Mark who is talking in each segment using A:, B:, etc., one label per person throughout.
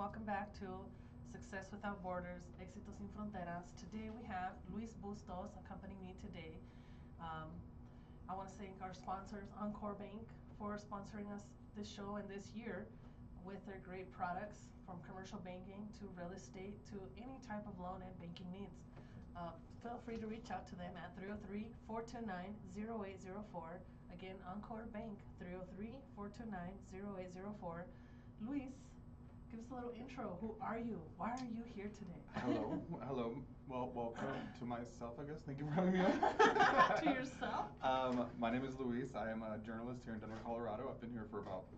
A: Welcome back to Success Without Borders, Éxito Sin Fronteras. Today we have Luis Bustos accompanying me today. Um, I want to thank our sponsors, Encore Bank, for sponsoring us this show and this year with their great products from commercial banking to real estate to any type of loan and banking needs. Feel free to reach out to them at 303-429-0804. Again, Encore Bank, 303-429-0804. Luis, give us a little intro. Who are you? Why are you here today?
B: Hello, hello. Well, welcome to myself, I guess. Thank you for having me on.
A: To yourself?
B: My name is Luis. I am a journalist here in Denver, Colorado. I've been here for about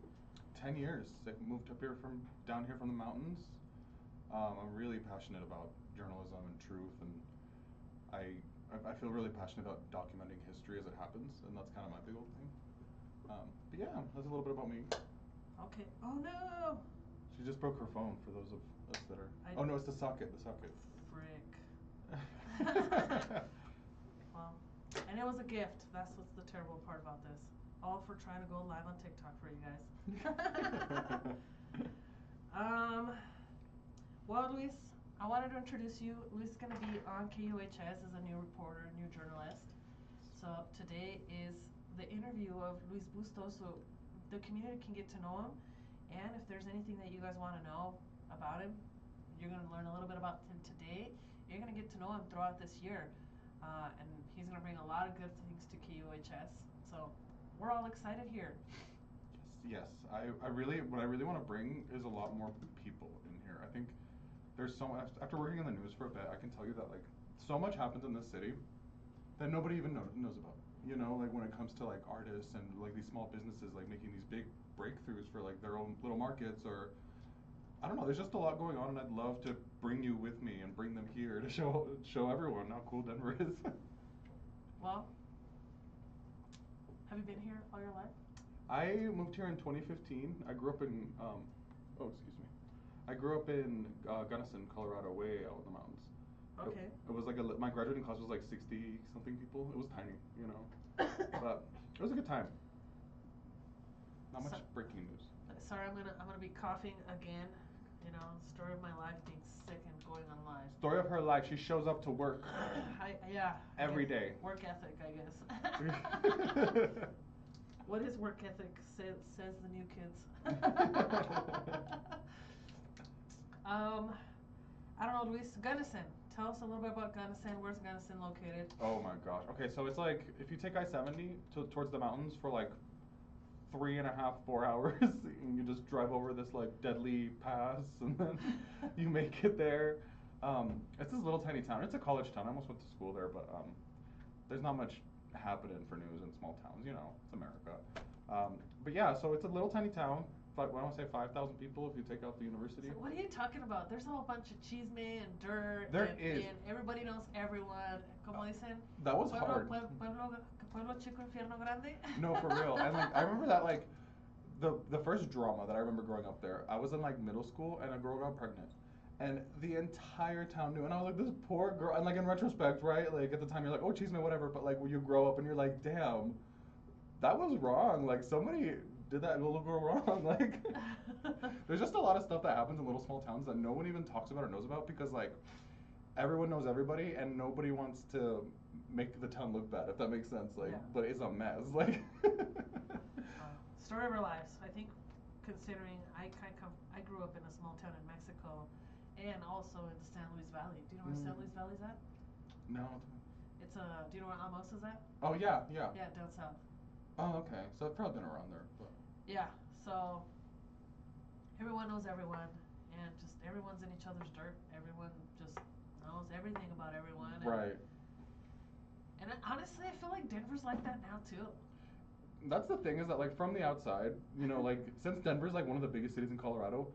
B: 10 years. I moved up here from down here from the mountains. I'm really passionate about journalism and truth, and I feel really passionate about documenting history as it happens, and that's kind of my big old thing. But yeah, that's a little bit about me.
A: Okay. Oh no!
B: She just broke her phone for those of us that are. Oh no, it's the socket. The socket.
A: Frick. Well, and it was a gift. That's what's the terrible part about this. All for trying to go live on TikTok for you guys. Well, Luis, I wanted to introduce you. Luis is going to be on KUHS as a new reporter, new journalist. So today is the interview of Luis Bustos, so the community can get to know him. And if there's anything that you guys want to know about him, you're going to learn a little bit about him today. You're going to get to know him throughout this year. And he's going to bring a lot of good things to KUHS. So we're all excited here.
B: Yes. What I really want to bring is a lot more people in here. I think there's so much, after working in the news for a bit, I can tell you that like so much happens in this city that nobody even knows about. You know, like when it comes to like artists and like these small businesses like making these big breakthroughs for like their own little markets, or I don't know, there's just a lot going on, and I'd love to bring you with me and bring them here to show everyone how cool Denver is.
A: Well, have you been here all your life?
B: I moved here in 2015. I grew up in excuse me. I grew up in Gunnison, Colorado, way out in the mountains.
A: Okay.
B: It was like my graduating class was like 60 something people. It was tiny, you know, but it was a good time. Not much breaking news.
A: Sorry, I'm gonna be coughing again. You know, story of my life, being sick and going on live.
B: Story of her life. She shows up to work. Every day.
A: Work ethic, I guess. What is work ethic? Says the new kids. I don't know, Luis. Gunnison. Tell us a little bit about Gunnison. Where's Gunnison located?
B: Oh my gosh. Okay, so it's like if you take I-70 towards the mountains for like 3.5, 4 hours, and you just drive over this like deadly pass, and then you make it there. It's this little tiny town. It's a college town. I almost went to school there, but there's not much happening for news in small towns. You know, it's America. But yeah, so it's a little tiny town. But when I want to say 5,000 people if you take out the university.
A: So what are you talking about? There's a whole bunch of chisme and dirt. And everybody knows everyone. Como dicen.
B: That was hard.
A: Pueblo chico, infierno grande.
B: No, for real. And like I remember that like the first drama that I remember growing up there. I was in like middle school, and a girl got pregnant, and the entire town knew. And I was like, this poor girl. And like in retrospect, right? Like at the time, you're like, oh, chisme, whatever. But like when you grow up and you're like, damn, that was wrong. Like somebody did that little girl wrong. Like there's just a lot of stuff that happens in little small towns that no one even talks about or knows about, because like everyone knows everybody and nobody wants to make the town look bad, if that makes sense. Like, yeah. But it's a mess. Like
A: story of our lives. I think, considering I grew up in a small town in Mexico, and also in the San Luis Valley. Do you know where San Luis Valley is at?
B: No.
A: It's do you know where Amos is at?
B: Oh yeah.
A: Yeah, down south.
B: Oh, okay. So I've probably been around there. But.
A: Yeah, so everyone knows everyone, and just everyone's in each other's dirt. Everyone just knows everything about everyone.
B: Right.
A: And honestly, I feel like Denver's like that now too.
B: That's the thing, is that like from the outside, you know, like since Denver's like one of the biggest cities in Colorado,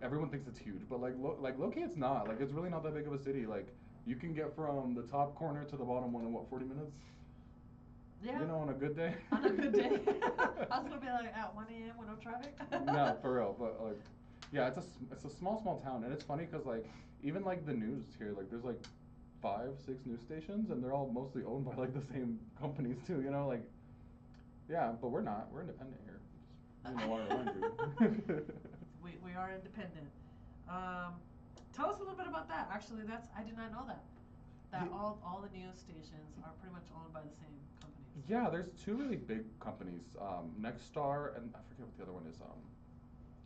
B: everyone thinks it's huge. But like low-key, it's not. Like it's really not that big of a city. Like you can get from the top corner to the bottom one in what, 40 minutes?
A: Yeah.
B: You know, on a good day.
A: On a good day. I was gonna be like at 1 a.m. with no traffic.
B: No, for real. But like, yeah, it's a small town, and it's funny because like even like the news here, like there's like 5, 6 news stations, and they're all mostly owned by like the same companies too. You know, like yeah, but we're not. We're independent here. Just, you know,
A: we are independent. Um, Tell us a little bit about that. Actually, I did not know that. That all the news stations are pretty much owned by the same companies.
B: Yeah, there's two really big companies, Nexstar, and I forget what the other one is.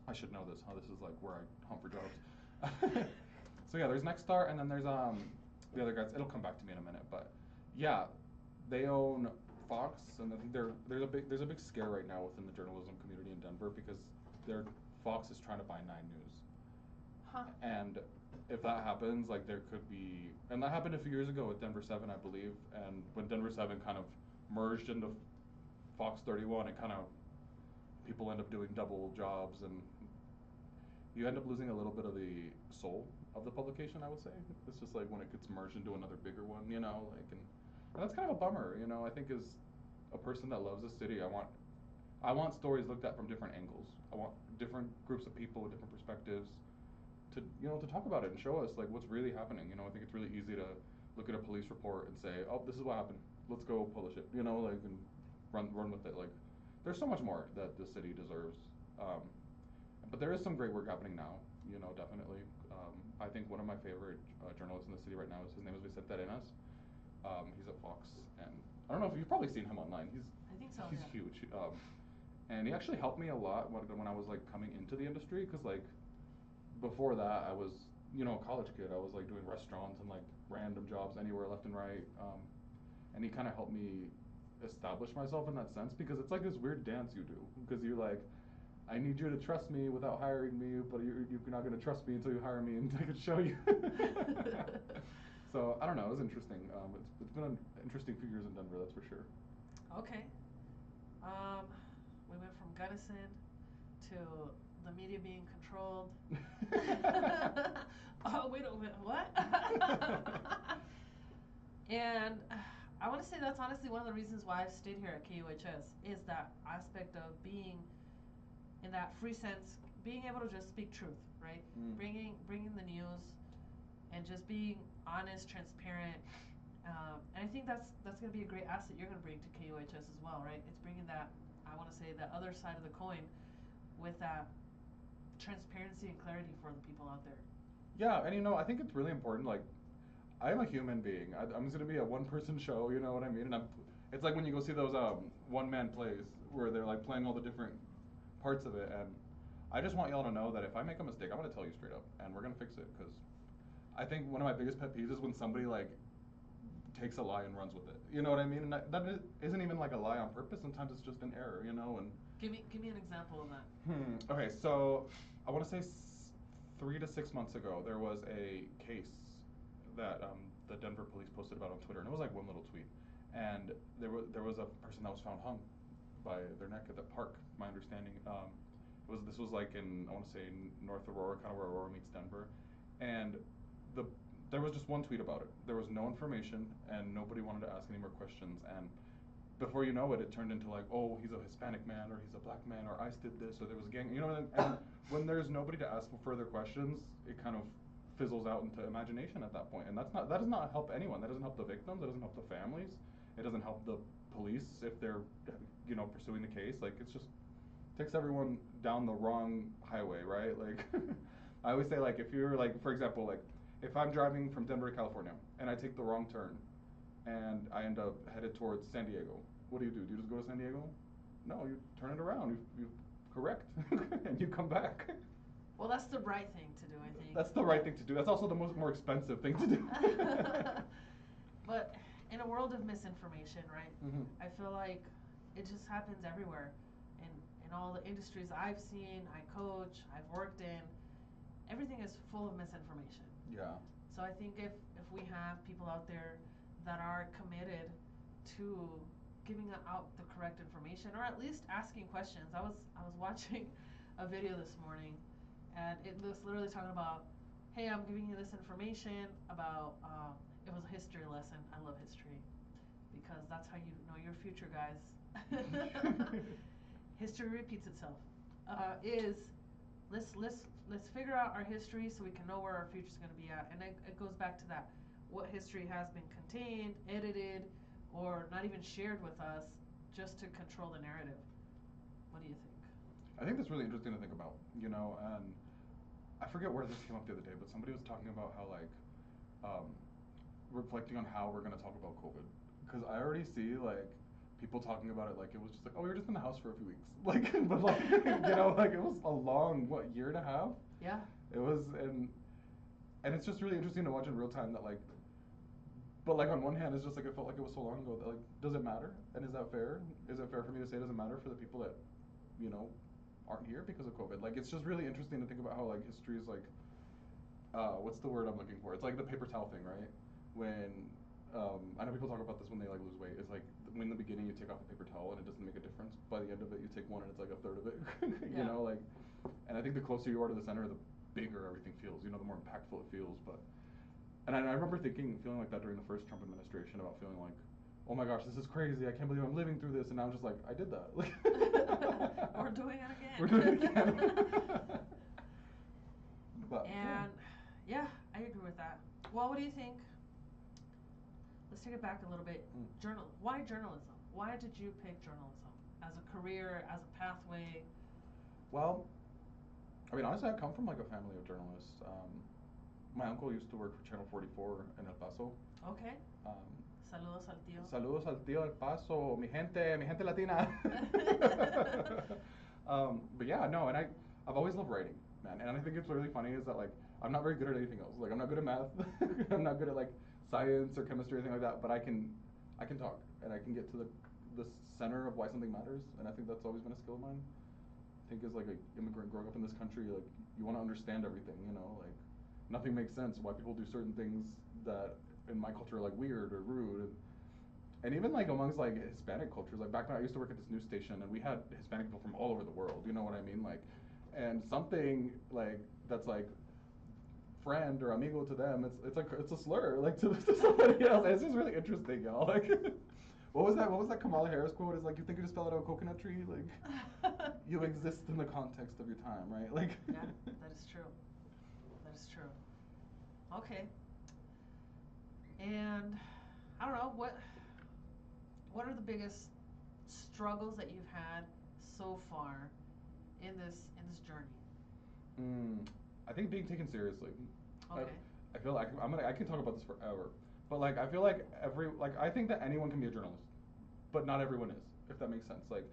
B: I should know this. Huh? This is like where I hunt for jobs. So yeah, there's Nexstar, and then there's the other guys. It'll come back to me in a minute, but yeah, they own Fox, and I think there's a big scare right now within the journalism community in Denver because their Fox is trying to buy Nine News.
A: Huh.
B: And if that happens, like there could be, and that happened a few years ago with Denver 7, I believe. And when Denver 7 kind of merged into Fox 31, it kind of, people end up doing double jobs, and you end up losing a little bit of the soul of the publication, I would say. It's just like when it gets merged into another bigger one, and that's kind of a bummer, I think as a person that loves the city, I want stories looked at from different angles. I want different groups of people with different perspectives to talk about it and show us like what's really happening. I think it's really easy to look at a police report and say, oh, this is what happened. Let's go publish it. And run with it. Like, there's so much more that the city deserves. But there is some great work happening now. Definitely. I think one of my favorite journalists in the city right now his name is Vicente Arenas. He's at Fox, and I don't know if you've probably seen him online.
A: I think so.
B: He's
A: Yeah.
B: huge. And he actually helped me a lot when I was like coming into the industry, because like before that I was a college kid. I was like doing restaurants and like random jobs anywhere left and right. And he kind of helped me establish myself in that sense, because it's like this weird dance you do, because you're like, I need you to trust me without hiring me, but you're not going to trust me until you hire me and I can show you. So I don't know, it was interesting. It's been an interesting few years in Denver, that's for sure.
A: Okay. We went from Gunnison to the media being controlled. Oh, wait a minute, what? And I want to say that's honestly one of the reasons why I've stayed here at KUHS, is that aspect of being in that free sense, being able to just speak truth, right? Bringing the news and just being honest, transparent. And I think that's going to be a great asset you're going to bring to KUHS as well, right? It's bringing that, I want to say, that other side of the coin with that transparency and clarity for the people out there.
B: Yeah, and I think it's really important. Like, I'm a human being. I'm just gonna be a one-person show. You know what I mean? And it's like when you go see those one-man plays where they're like playing all the different parts of it. And I just want y'all to know that if I make a mistake, I'm gonna tell you straight up, and we're gonna fix it. Because I think one of my biggest pet peeves is when somebody like takes a lie and runs with it. You know what I mean? And that isn't even like a lie on purpose. Sometimes it's just an error. And
A: give me an example of that.
B: Okay, so I want to say 3 to 6 months ago, there was a case that the Denver police posted about on Twitter, and it was like one little tweet, and there was a person that was found hung by their neck at the park. My understanding, this was like in, I want to say, North Aurora, kind of where Aurora meets Denver, and there was just one tweet about it. There was no information, and nobody wanted to ask any more questions. And before you know it, it turned into like, oh, he's a Hispanic man, or he's a black man, or ICE did this, or there was a gang. And when there's nobody to ask for further questions, it kind of fizzles out into imagination at that point. And that does not help anyone. That doesn't help the victims. That doesn't help the families. It doesn't help the police if they're, pursuing the case. Like, it's just takes everyone down the wrong highway, right? Like, I always say, like, if you're like, for example, like, if I'm driving from Denver to California and I take the wrong turn and I end up headed towards San Diego, what do? Do you just go to San Diego? No, you turn it around. You correct, and you come back.
A: Well, that's the right thing to do, I think.
B: That's the right thing to do. That's also the more expensive thing to do.
A: But in a world of misinformation, right?
B: Mm-hmm.
A: I feel like it just happens everywhere. In all the industries I've seen, I coach, I've worked in, everything is full of misinformation.
B: Yeah.
A: So I think if we have people out there that are committed to giving out the correct information, or at least asking questions. I was watching a video this morning, and it was literally talking about, hey, I'm giving you this information about, it was a history lesson. I love history because that's how you know your future, guys. History repeats itself. Let's figure out our history so we can know where our future is going to be at. And it goes back to that. What history has been contained, edited, or not even shared with us just to control the narrative? What do you think?
B: I think that's really interesting to think about, and I forget where this came up the other day, but somebody was talking about how like, um, reflecting on how we're gonna talk about COVID, because I already see like people talking about it like it was just like, oh, we were just in the house for a few weeks, like, but like, you know, like it was a long, what, year and a half?
A: Yeah.
B: It was, and it's just really interesting to watch in real time that like, but like on one hand, it's just like it felt like it was so long ago that like, does it matter? And is that fair? Is it fair for me to say it doesn't matter for the people that, you know, aren't here because of COVID? Like, it's just really interesting to think about how like history is like, what's the word I'm looking for? It's like the paper towel thing, right? When, I know people talk about this when they like lose weight. It's like when in the beginning you take off a paper towel and it doesn't make a difference. By the end of it, you take one and it's like a third of it. You
A: Yeah.
B: know, like, and I think the closer you are to the center, the bigger everything feels. You know, the more impactful it feels. But, and I remember feeling like that during the first Trump administration about feeling like, oh my gosh, this is crazy. I can't believe I'm living through this. And now I'm just like, I did that.
A: We're doing it again.
B: We're doing it again. But,
A: And yeah, I agree with that. Well, what do you think? Let's take it back a little bit. Why journalism? Why did you pick journalism as a career, as a pathway?
B: Well, I mean, honestly, I come from like a family of journalists. My uncle used to work for Channel 44 in El Paso.
A: Okay.
B: Um,
A: Saludos al tío.
B: Saludos al tío El Paso, mi gente latina. But yeah, no, and I've always loved writing, man. And I think it's really funny is that like I'm not very good at anything else. Like I'm not good at math. I'm not good at like science or chemistry or anything like that. But I can talk and I can get to the center of why something matters. And I think that's always been a skill of mine. I think as like an immigrant growing up in this country, like you want to understand everything. You know, like nothing makes sense why people do certain things that in my culture are like weird or rude. And even like amongst like Hispanic cultures, like back when I used to work at this news station and we had Hispanic people from all over the world, you know what I mean? Like, and something like that's like friend or amigo to them, it's like it's a slur like to somebody else. It's just really interesting, y'all. Like, what was that Kamala Harris quote? Is like you think you just fell out of a coconut tree? Like, you exist in the context of your time, right? Like.
A: Yeah, that is true. That is true. Okay. And I don't know what are the biggest struggles that you've had so far in this journey?
B: I think being taken seriously.
A: Okay.
B: I feel like I can talk about this forever, but like I feel like I think that anyone can be a journalist, but not everyone is, if that makes sense. Like,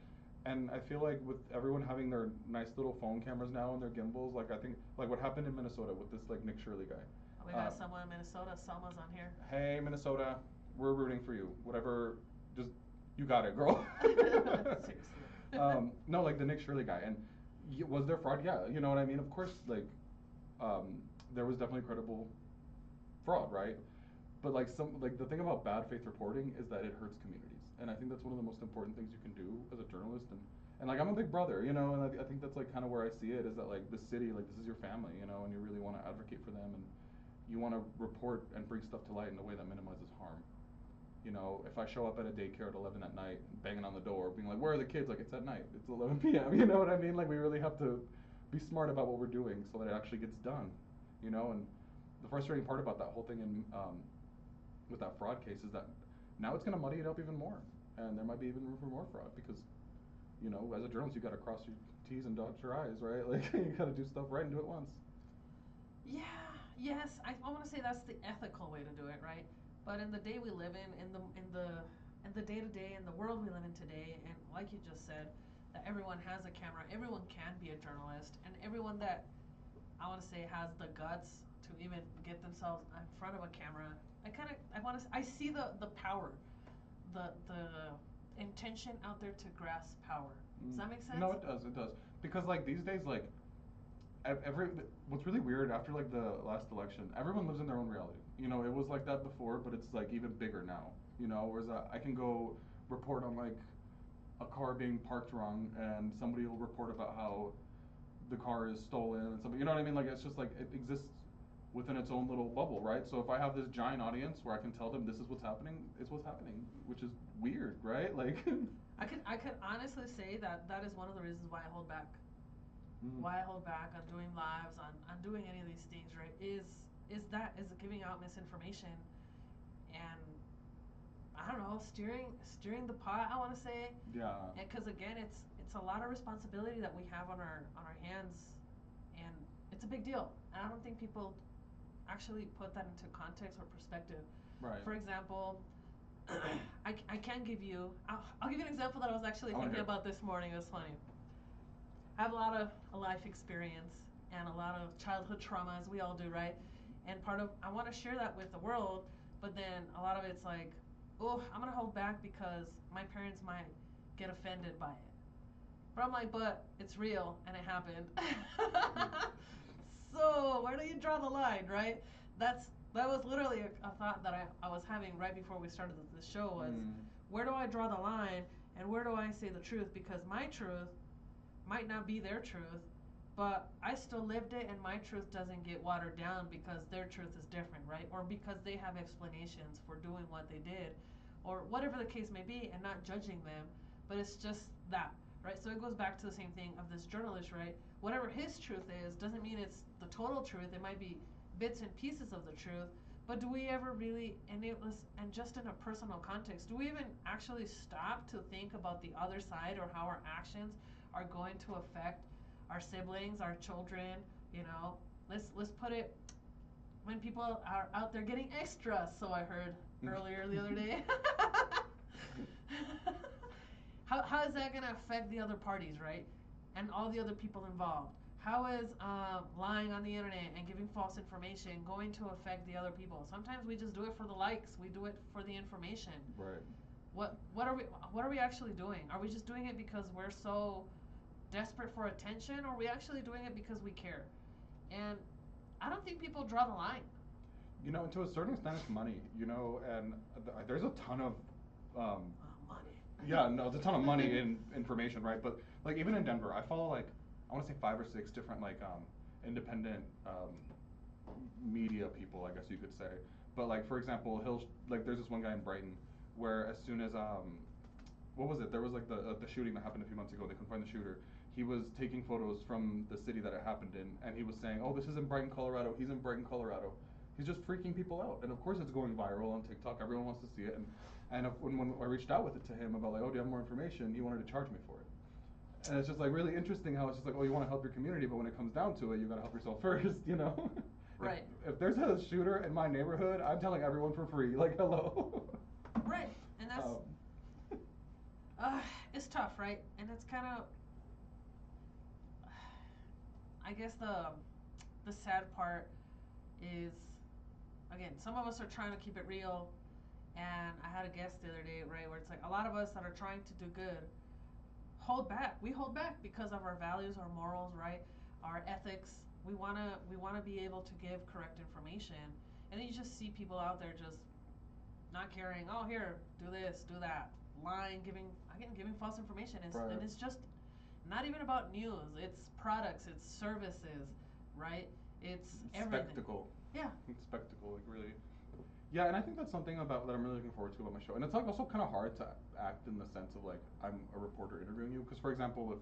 B: and I feel like with everyone having their nice little phone cameras now and their gimbals, like I think like what happened in Minnesota with this like Nick Shirley guy.
A: We got someone in Minnesota. Selma's on here.
B: Hey Minnesota, we're rooting for you. Whatever, just you got it, girl.
A: Seriously.
B: No, like the Nick Shirley guy, and was there fraud? Yeah, you know what I mean. Of course, like there was definitely credible fraud, right? But like the thing about bad faith reporting is that it hurts communities, and I think that's one of the most important things you can do as a journalist. And like I'm a big brother, you know, and I think that's like kind of where I see it is that like the city, like this is your family, you know, and you really want to advocate for them and you want to report and bring stuff to light in a way that minimizes harm. You know, if I show up at a daycare at 11 at night, banging on the door, being like, where are the kids? Like, it's at night. It's 11 p.m. You know what I mean? Like, we really have to be smart about what we're doing so that it actually gets done. You know, and the frustrating part about that whole thing with that fraud case is that now it's going to muddy it up even more. And there might be even room for more fraud because, you know, as a journalist, you got to cross your T's and dot your I's, right? Like, you got to do stuff right and do it once.
A: Yeah, yes, I want to say that's the ethical way to do it, right? But in the day we live in the day to day, in the world we live in today, and like you just said, that everyone has a camera, everyone can be a journalist, and everyone that I want to say has the guts to even get themselves in front of a camera. I see the power, the intention out there to grasp power. Does that make sense?
B: No, it does. Because like these days, like what's really weird after like the last election, everyone lives in their own reality. You know, it was like that before, but it's like even bigger now. You know, whereas I can go report on like a car being parked wrong, and somebody will report about how the car is stolen and something. You know what I mean? Like it's just like it exists within its own little bubble, right? So if I have this giant audience where I can tell them this is what's happening, it's what's happening, which is weird, right? Like
A: I could honestly say that is one of the reasons why I hold back. Why I hold back on doing lives, on doing any of these things, right? Is giving out misinformation and I don't know, steering the pot, I want to say.
B: Yeah.
A: Because again, it's a lot of responsibility that we have on our hands, and it's a big deal. And I don't think people actually put that into context or perspective.
B: Right.
A: For example, I can give you, I'll give you an example that I was actually
B: I wanna
A: thinking
B: hear.
A: about this morning. It was funny. I have a lot of life experience and a lot of childhood trauma, as we all do, right? And part of, I want to share that with the world, but then a lot of it's like, oh, I'm going to hold back because my parents might get offended by it. But I'm like, but it's real and it happened. So where do you draw the line, right? That was literally a thought that I was having right before we started the show was, where do I draw the line and where do I say the truth? Because my truth might not be their truth, but I still lived it and my truth doesn't get watered down because their truth is different, right? Or because they have explanations for doing what they did, or whatever the case may be, and not judging them, but it's just that, right? So it goes back to the same thing of this journalist, right? Whatever his truth is doesn't mean it's the total truth. It might be bits and pieces of the truth, but do we ever really, and it was, and just in a personal context, do we even actually stop to think about the other side or how our actions are going to affect our siblings, our children, you know? Let's put it, when people are out there getting extras, so I heard earlier the other day. How is that going to affect the other parties, right? And all the other people involved? How is lying on the internet and giving false information going to affect the other people? Sometimes we just do it for the likes. We do it for the information.
B: Right.
A: What are we actually doing? Are we just doing it because we're so desperate for attention, or are we actually doing it because we care? And I don't think people draw the line.
B: You know, to a certain extent, it's money. You know, and there's a ton of
A: Money.
B: yeah, no, there's a ton of money in information, right? But like even in Denver, I follow like I want to say 5 or 6 different like independent media people, I guess you could say. But like for example, like there's this one guy in Brighton where as soon as what was it? There was like the shooting that happened a few months ago. They couldn't find the shooter. He was taking photos from the city that it happened in, and he was saying, "Oh, this is in Brighton, Colorado. He's in Brighton, Colorado." He's just freaking people out, and of course it's going viral on TikTok. Everyone wants to see it, and when I reached out with it to him about like, "Oh, do you have more information?" He wanted to charge me for it. And it's just like really interesting how it's just like, oh, you want to help your community, but when it comes down to it, you got to help yourself first, you know?
A: Right.
B: If there's a shooter in my neighborhood, I'm telling everyone for free, like, hello.
A: Right, and that's uh, it's tough, right? And it's kind of, I guess the sad part is, again, some of us are trying to keep it real, and I had a guest the other day, right, where it's like a lot of us that are trying to do good hold back. We hold back because of our values, our morals, right? Our ethics. We wanna be able to give correct information, and then you just see people out there just not caring. Oh, here, do this, do that, lying, giving false information,
B: Right.
A: and it's just not even about news. It's products, it's services, right? It's everything.
B: Spectacle.
A: Yeah.
B: Spectacle, like really. Yeah, and I think that's something about that I'm really looking forward to about my show. And it's like also kind of hard to act in the sense of like I'm a reporter interviewing you, because for example, if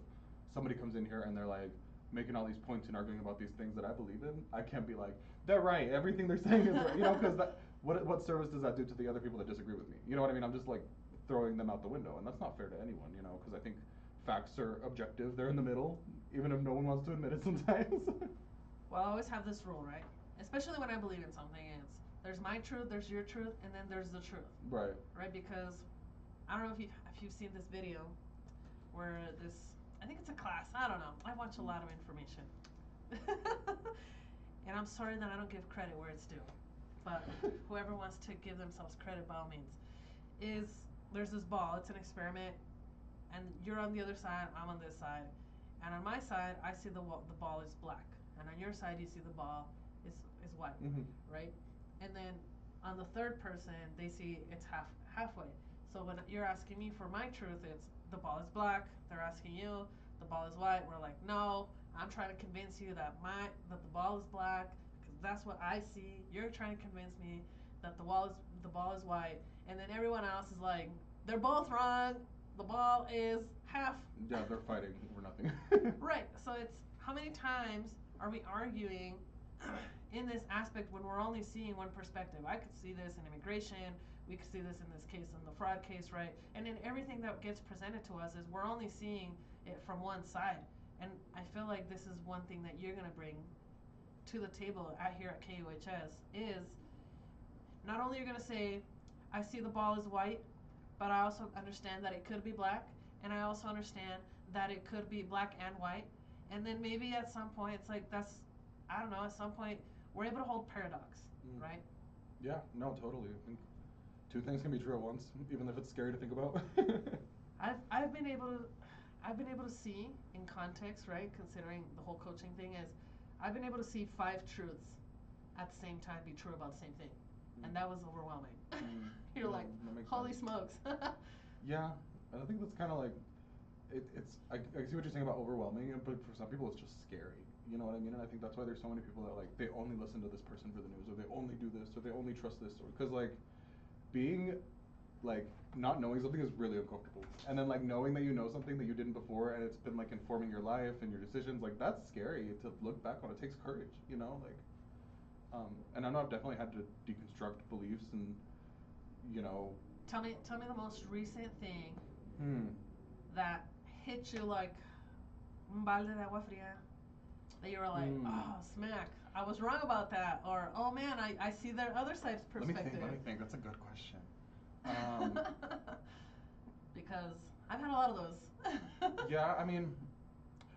B: somebody comes in here and they're like making all these points and arguing about these things that I believe in, I can't be like they're right. Everything they're saying is right, you know, because that what service does that do to the other people that disagree with me? You know what I mean? I'm just like throwing them out the window, and that's not fair to anyone, you know, because I think facts are objective. They're in the middle, even if no one wants to admit it sometimes.
A: Well, I always have this rule, right? Especially when I believe in something, it's there's my truth, there's your truth, and then there's the truth.
B: Right.
A: Right? Because I don't know if you've seen this video where this, I think it's a class. I don't know. I watch a lot of information. And I'm sorry that I don't give credit where it's due. But whoever wants to give themselves credit, by all means, is there's this ball. It's an experiment, and you're on the other side. I'm on this side, and on my side, I see the ball is black, and on your side, you see the ball is white, right? And then on the third person, they see it's halfway. So when you're asking me for my truth, it's the ball is black. They're asking you, the ball is white. We're like, no, I'm trying to convince you that the ball is black because that's what I see. You're trying to convince me that the ball is white, and then everyone else is like, they're both wrong. The ball is half.
B: Yeah, they're fighting over nothing.
A: Right. So it's how many times are we arguing in this aspect when we're only seeing one perspective? I could see this in immigration. We could see this in this case, in the fraud case, right? And in everything that gets presented to us is we're only seeing it from one side. And I feel like this is one thing that you're going to bring to the table here at KUHS is not only you're going to say, I see the ball is white, but I also understand that it could be black, and I also understand that it could be black and white. And then maybe at some point, it's like I don't know, at some point, we're able to hold paradox, right?
B: Yeah, no, totally. I think two things can be true at once, even if it's scary to think about.
A: I've been able to see in context, right, considering the whole coaching thing is, I've been able to see 5 truths at the same time be true about the same thing. And that was overwhelming. You're like, holy smokes.
B: Yeah, I think that's kind of like, I see what you're saying about overwhelming, but for some people it's just scary. You know what I mean? And I think that's why there's so many people that like, they only listen to this person for the news, or they only do this, or they only trust this, or because like, being like not knowing something is really uncomfortable, and then like knowing that you know something that you didn't before, and it's been like informing your life and your decisions, like that's scary to look back on. It takes courage, you know, like and I know I've definitely had to deconstruct beliefs and, you know.
A: Tell me the most recent thing that hit you like un balde de agua fría, that you were like, oh smack, I was wrong about that, or oh man, I see their other side's perspective.
B: Let me think. That's a good question.
A: Because I've had a lot of those.
B: Yeah, I mean,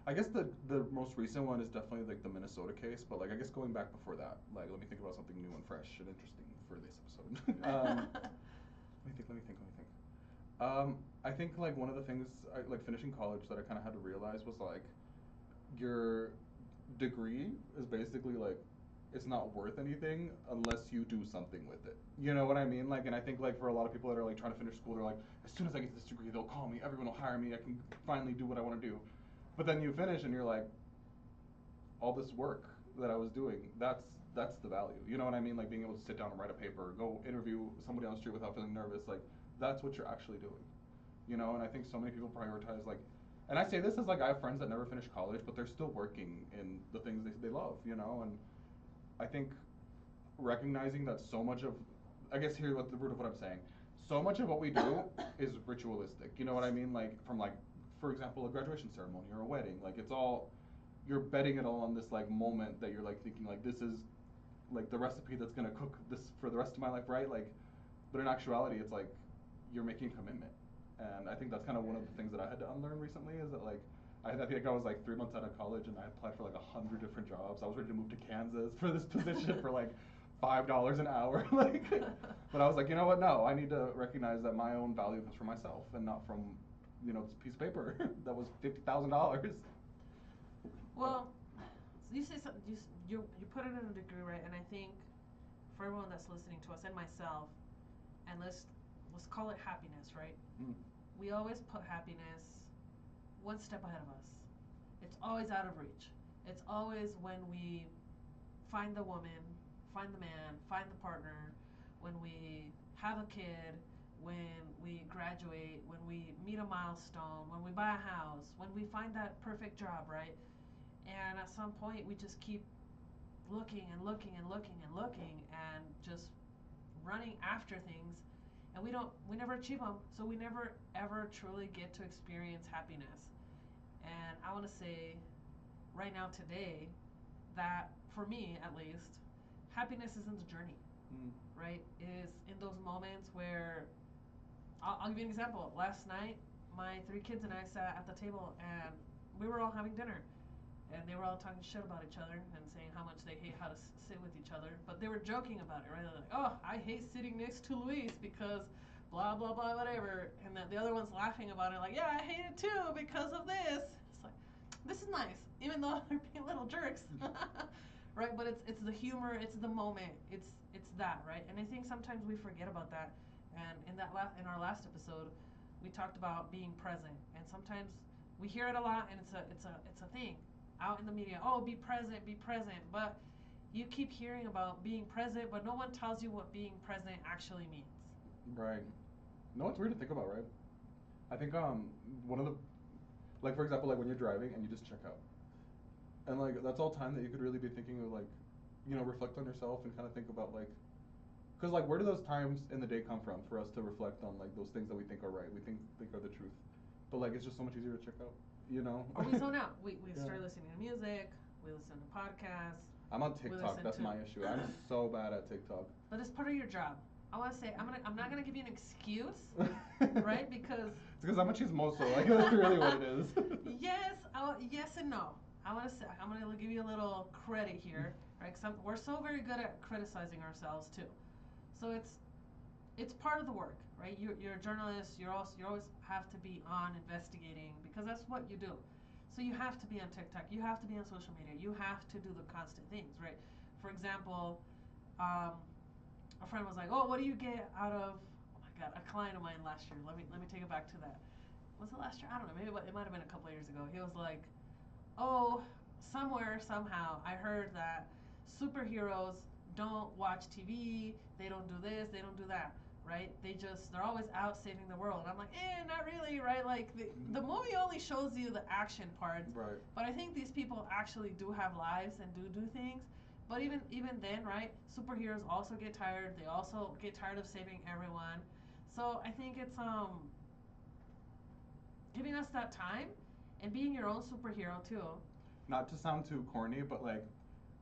B: I guess the most recent one is definitely like the Minnesota case, but like I guess going back before that, like let me think about something new and fresh and interesting for this episode. Let me think. I think like one of the things like finishing college that I kind of had to realize was like your degree is basically like it's not worth anything unless you do something with it. You know what I mean? Like, and I think like for a lot of people that are like trying to finish school, they're like, as soon as I get this degree, they'll call me, everyone will hire me, I can finally do what I want to do. But then you finish and you're like, all this work that I was doing, that's the value. You know what I mean? Like being able to sit down and write a paper, go interview somebody on the street without feeling nervous, like that's what you're actually doing. You know, and I think so many people prioritize like, and I say this as like I have friends that never finished college, but they're still working in the things they love, you know, and I think recognizing that so much of, I guess here what the root of what I'm saying, so much of what we do is ritualistic. You know what I mean? Like from like, for example, a graduation ceremony or a wedding. Like it's all, you're betting it all on this like moment that you're like thinking like this is like the recipe that's gonna cook this for the rest of my life, right? Like, but in actuality, it's like you're making a commitment, and I think that's kind of one of the things that I had to unlearn recently is that like. I think I was like 3 months out of college and I applied for like 100 different jobs. I was ready to move to Kansas for this position for like $5 an hour. Like, but I was like, you know what? No, I need to recognize that my own value comes from myself and not from, you know, this piece of paper that was $50,000.
A: Well, you say something. You put it in a degree, right? And I think for everyone that's listening to us and myself, and let's call it happiness, right? We always put happiness one step ahead of us. It's always out of reach. It's always when we find the woman, find the man, find the partner, when we have a kid, when we graduate, when we meet a milestone, when we buy a house, when we find that perfect job, right? And at some point we just keep looking and looking and looking and looking and just running after things, and we never achieve them, so we never ever truly get to experience happiness. And I want to say right now today that for me at least, happiness is in the journey, right? It is in those moments where I'll give you an example. Last night my 3 kids and I sat at the table and we were all having dinner, and they were all talking shit about each other and saying how much they hate how to sit with each other, but they were joking about it, right? They're like, oh, I hate sitting next to Luis because blah blah blah whatever, and the other one's laughing about it like, yeah, I hate it too because of this. It's like, this is nice, even though they're being little jerks. Right? But it's the humor, it's the moment, it's that, right? And I think sometimes we forget about that. And in our last episode we talked about being present, and sometimes we hear it a lot and it's a thing out in the media. Oh, be present, but you keep hearing about being present, but no one tells you what being present actually means.
B: Right. No, it's weird to think about, right? I think one of the, like for example, like when you're driving and you just check out, and like that's all time that you could really be thinking of, like, you know, reflect on yourself and kind of think about like, because like where do those times in the day come from for us to reflect on like those things that we think are right, we think are the truth, but like it's just so much easier to check out, you know?
A: Or we zone out. We start listening to music, we listen to podcasts,
B: I'm on
A: we
B: TikTok.
A: listen
B: That's
A: to.
B: my issue. I'm so bad at TikTok.
A: But it's part of your job. I want to say I'm not gonna give you an excuse, right? Because
B: It's because I'm a chismoso. Like that's really what it is.
A: yes and no. I want to say I'm gonna give you a little credit here, right? Because we're so very good at criticizing ourselves too. So it's part of the work, right? You're a journalist. You always have to be on investigating because that's what you do. So you have to be on TikTok. You have to be on social media. You have to do the constant things, right? For example, um, a friend was like, "Oh, what do you get out of?" Oh my God, a client of mine last year. Let me take it back to that. Was it last year? I don't know. Maybe it might have been a couple of years ago. He was like, "Oh, somewhere somehow I heard that superheroes don't watch TV. They don't do this. They don't do that." Right? They're always out saving the world. I'm like, not really, right? Like the movie only shows you the action parts.
B: Right.
A: But I think these people actually do have lives and do things. But even then, right? Superheroes also get tired. They also get tired of saving everyone. So I think it's giving us that time and being your own superhero too.
B: Not to sound too corny, but like,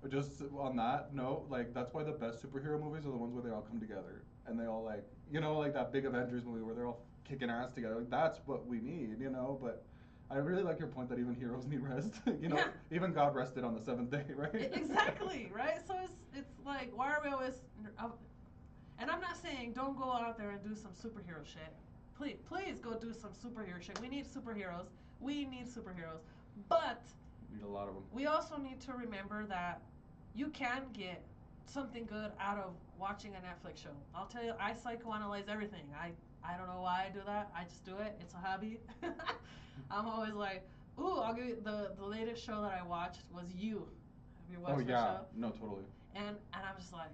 B: just on that note, like that's why the best superhero movies are the ones where they all come together and they all like, like that big Avengers movie where they're all kicking ass together. Like that's what we need. But I really like your point that even heroes need rest.
A: Yeah.
B: Even God rested on the seventh day, right?
A: Exactly, right? So it's like, why are we always? And I'm not saying don't go out there and do some superhero shit. Please go do some superhero shit. We need superheroes. We need superheroes. But
B: Need a lot of them.
A: we also need to remember that you can get something good out of watching a Netflix show. I'll tell you, I psychoanalyze everything. I don't know why I do that. I just do it. It's a hobby. I'm always like, ooh, I'll give you the latest show that I watched was You. Have you watched that show?
B: No, totally.
A: And I'm just like,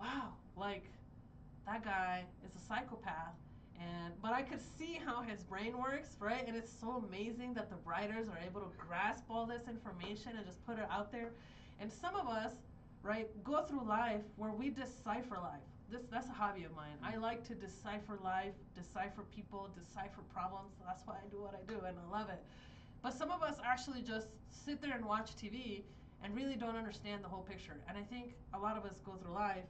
A: wow, like that guy is a psychopath. But I could see how his brain works, right? And it's so amazing that the writers are able to grasp all this information and just put it out there. And some of us, right, go through life where we decipher life. That's a hobby of mine. I like to decipher life, decipher people, decipher problems. That's why I do what I do, and I love it. But some of us actually just sit there and watch TV and really don't understand the whole picture. And I think a lot of us go through life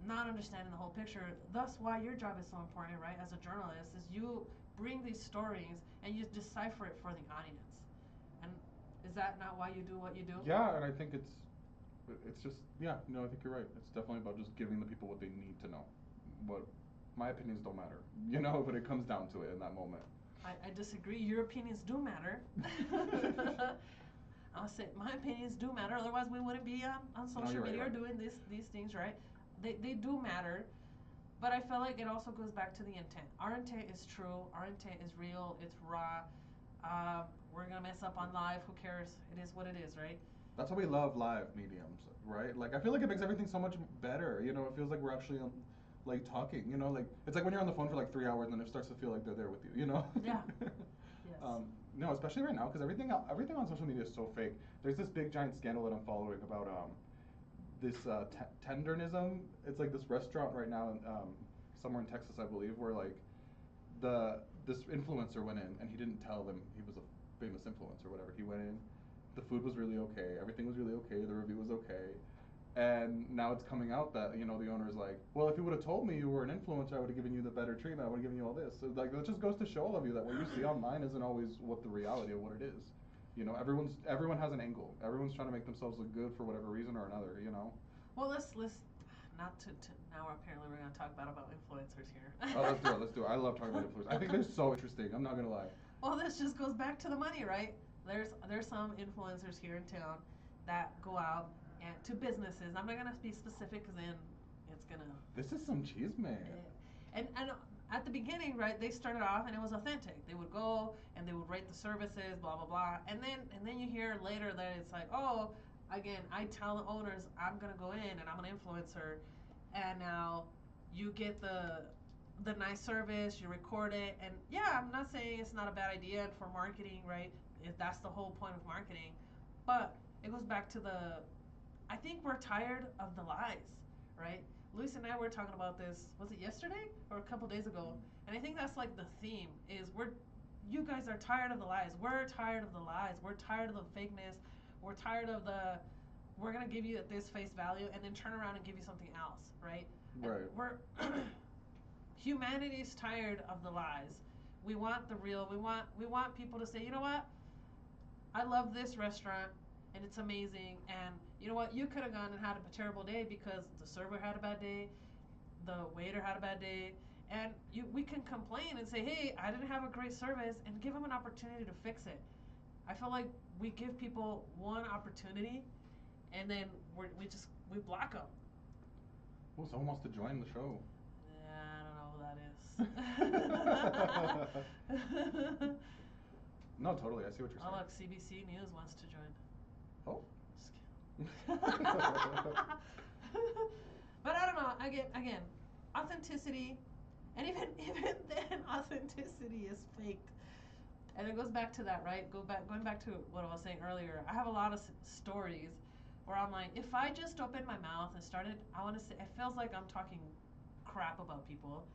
A: not understanding the whole picture. Thus why your job is so important, right? As a journalist, is you bring these stories and you decipher it for the audience. And is that not why you do what you do?
B: Yeah, and I think it's just I think you're right. It's definitely about just giving the people what they need to know. What my opinions don't matter, but it comes down to it in that moment.
A: I disagree. Your opinions do matter. I'll say my opinions do matter. Otherwise, we wouldn't be on social media or doing these things, right? They do matter, but I feel like it also goes back to the intent. Our intent is true. Our intent is real. It's raw. We're gonna mess up on live. Who cares? It is what it is, right?
B: That's why we love live mediums, right? Like I feel like it makes everything so much better. It feels like we're actually like talking. Like it's like when you're on the phone for like 3 hours and then it starts to feel like they're there with you.
A: Yeah. Yes.
B: No, especially right now because everything on social media is so fake. There's this big giant scandal that I'm following about this tendernism. It's like this restaurant right now, somewhere in Texas, I believe, where like this influencer went in and he didn't tell them he was a famous influencer or whatever. He went in, the food was really okay, everything was really okay, the review was okay, and now it's coming out that the owner is like, well, if you would have told me you were an influencer, I would have given you the better treatment. I would have given you all this. So like that just goes to show all of you that what you see online isn't always what the reality of what it is. Everyone has an angle. Everyone's trying to make themselves look good for whatever reason or another.
A: Well, let's not to now. Apparently, we're gonna talk about influencers here.
B: Oh, let's do it. I love talking about influencers. I think they're so interesting. I'm not gonna lie.
A: Well, this just goes back to the money, right? There's some influencers here in town that go out and to businesses. I'm not gonna be specific because then it's gonna.
B: This is some cheese, man.
A: And at the beginning, right, they started off and it was authentic. They would go and they would rate the services, blah blah blah, and then you hear later that it's like, oh, again, I tell the owners I'm gonna go in and I'm an influencer, and now you get the nice service, you record it, and yeah, I'm not saying it's not a bad idea for marketing, right? If that's the whole point of marketing, but it goes back to I think we're tired of the lies, right? Luis and I were talking about this. Was it yesterday or a couple days ago? And I think that's like the theme is you guys are tired of the lies. We're tired of the lies. We're tired of the fakeness. We're tired of we're gonna give you at this face value and then turn around and give you something else, right?
B: Right.
A: And we're humanity's tired of the lies. We want the real. We want people to say, you know what? I love this restaurant and it's amazing. And you know what? You could have gone and had a terrible day because the server had a bad day, the waiter had a bad day, and we can complain and say, hey, I didn't have a great service, and give them an opportunity to fix it. I feel like we give people one opportunity, and then we block them.
B: Oh, someone wants to join the show.
A: Yeah, I don't know who that is.
B: No, totally. I see what you're saying.
A: Oh, look, CBC News wants to join.
B: Oh.
A: Just kidding. But I don't know. Again, authenticity, and even then, authenticity is faked. And it goes back to that, right? Going back to what I was saying earlier. I have a lot of stories where I'm like, if I just opened my mouth and started, I want to say, it feels like I'm talking crap about people.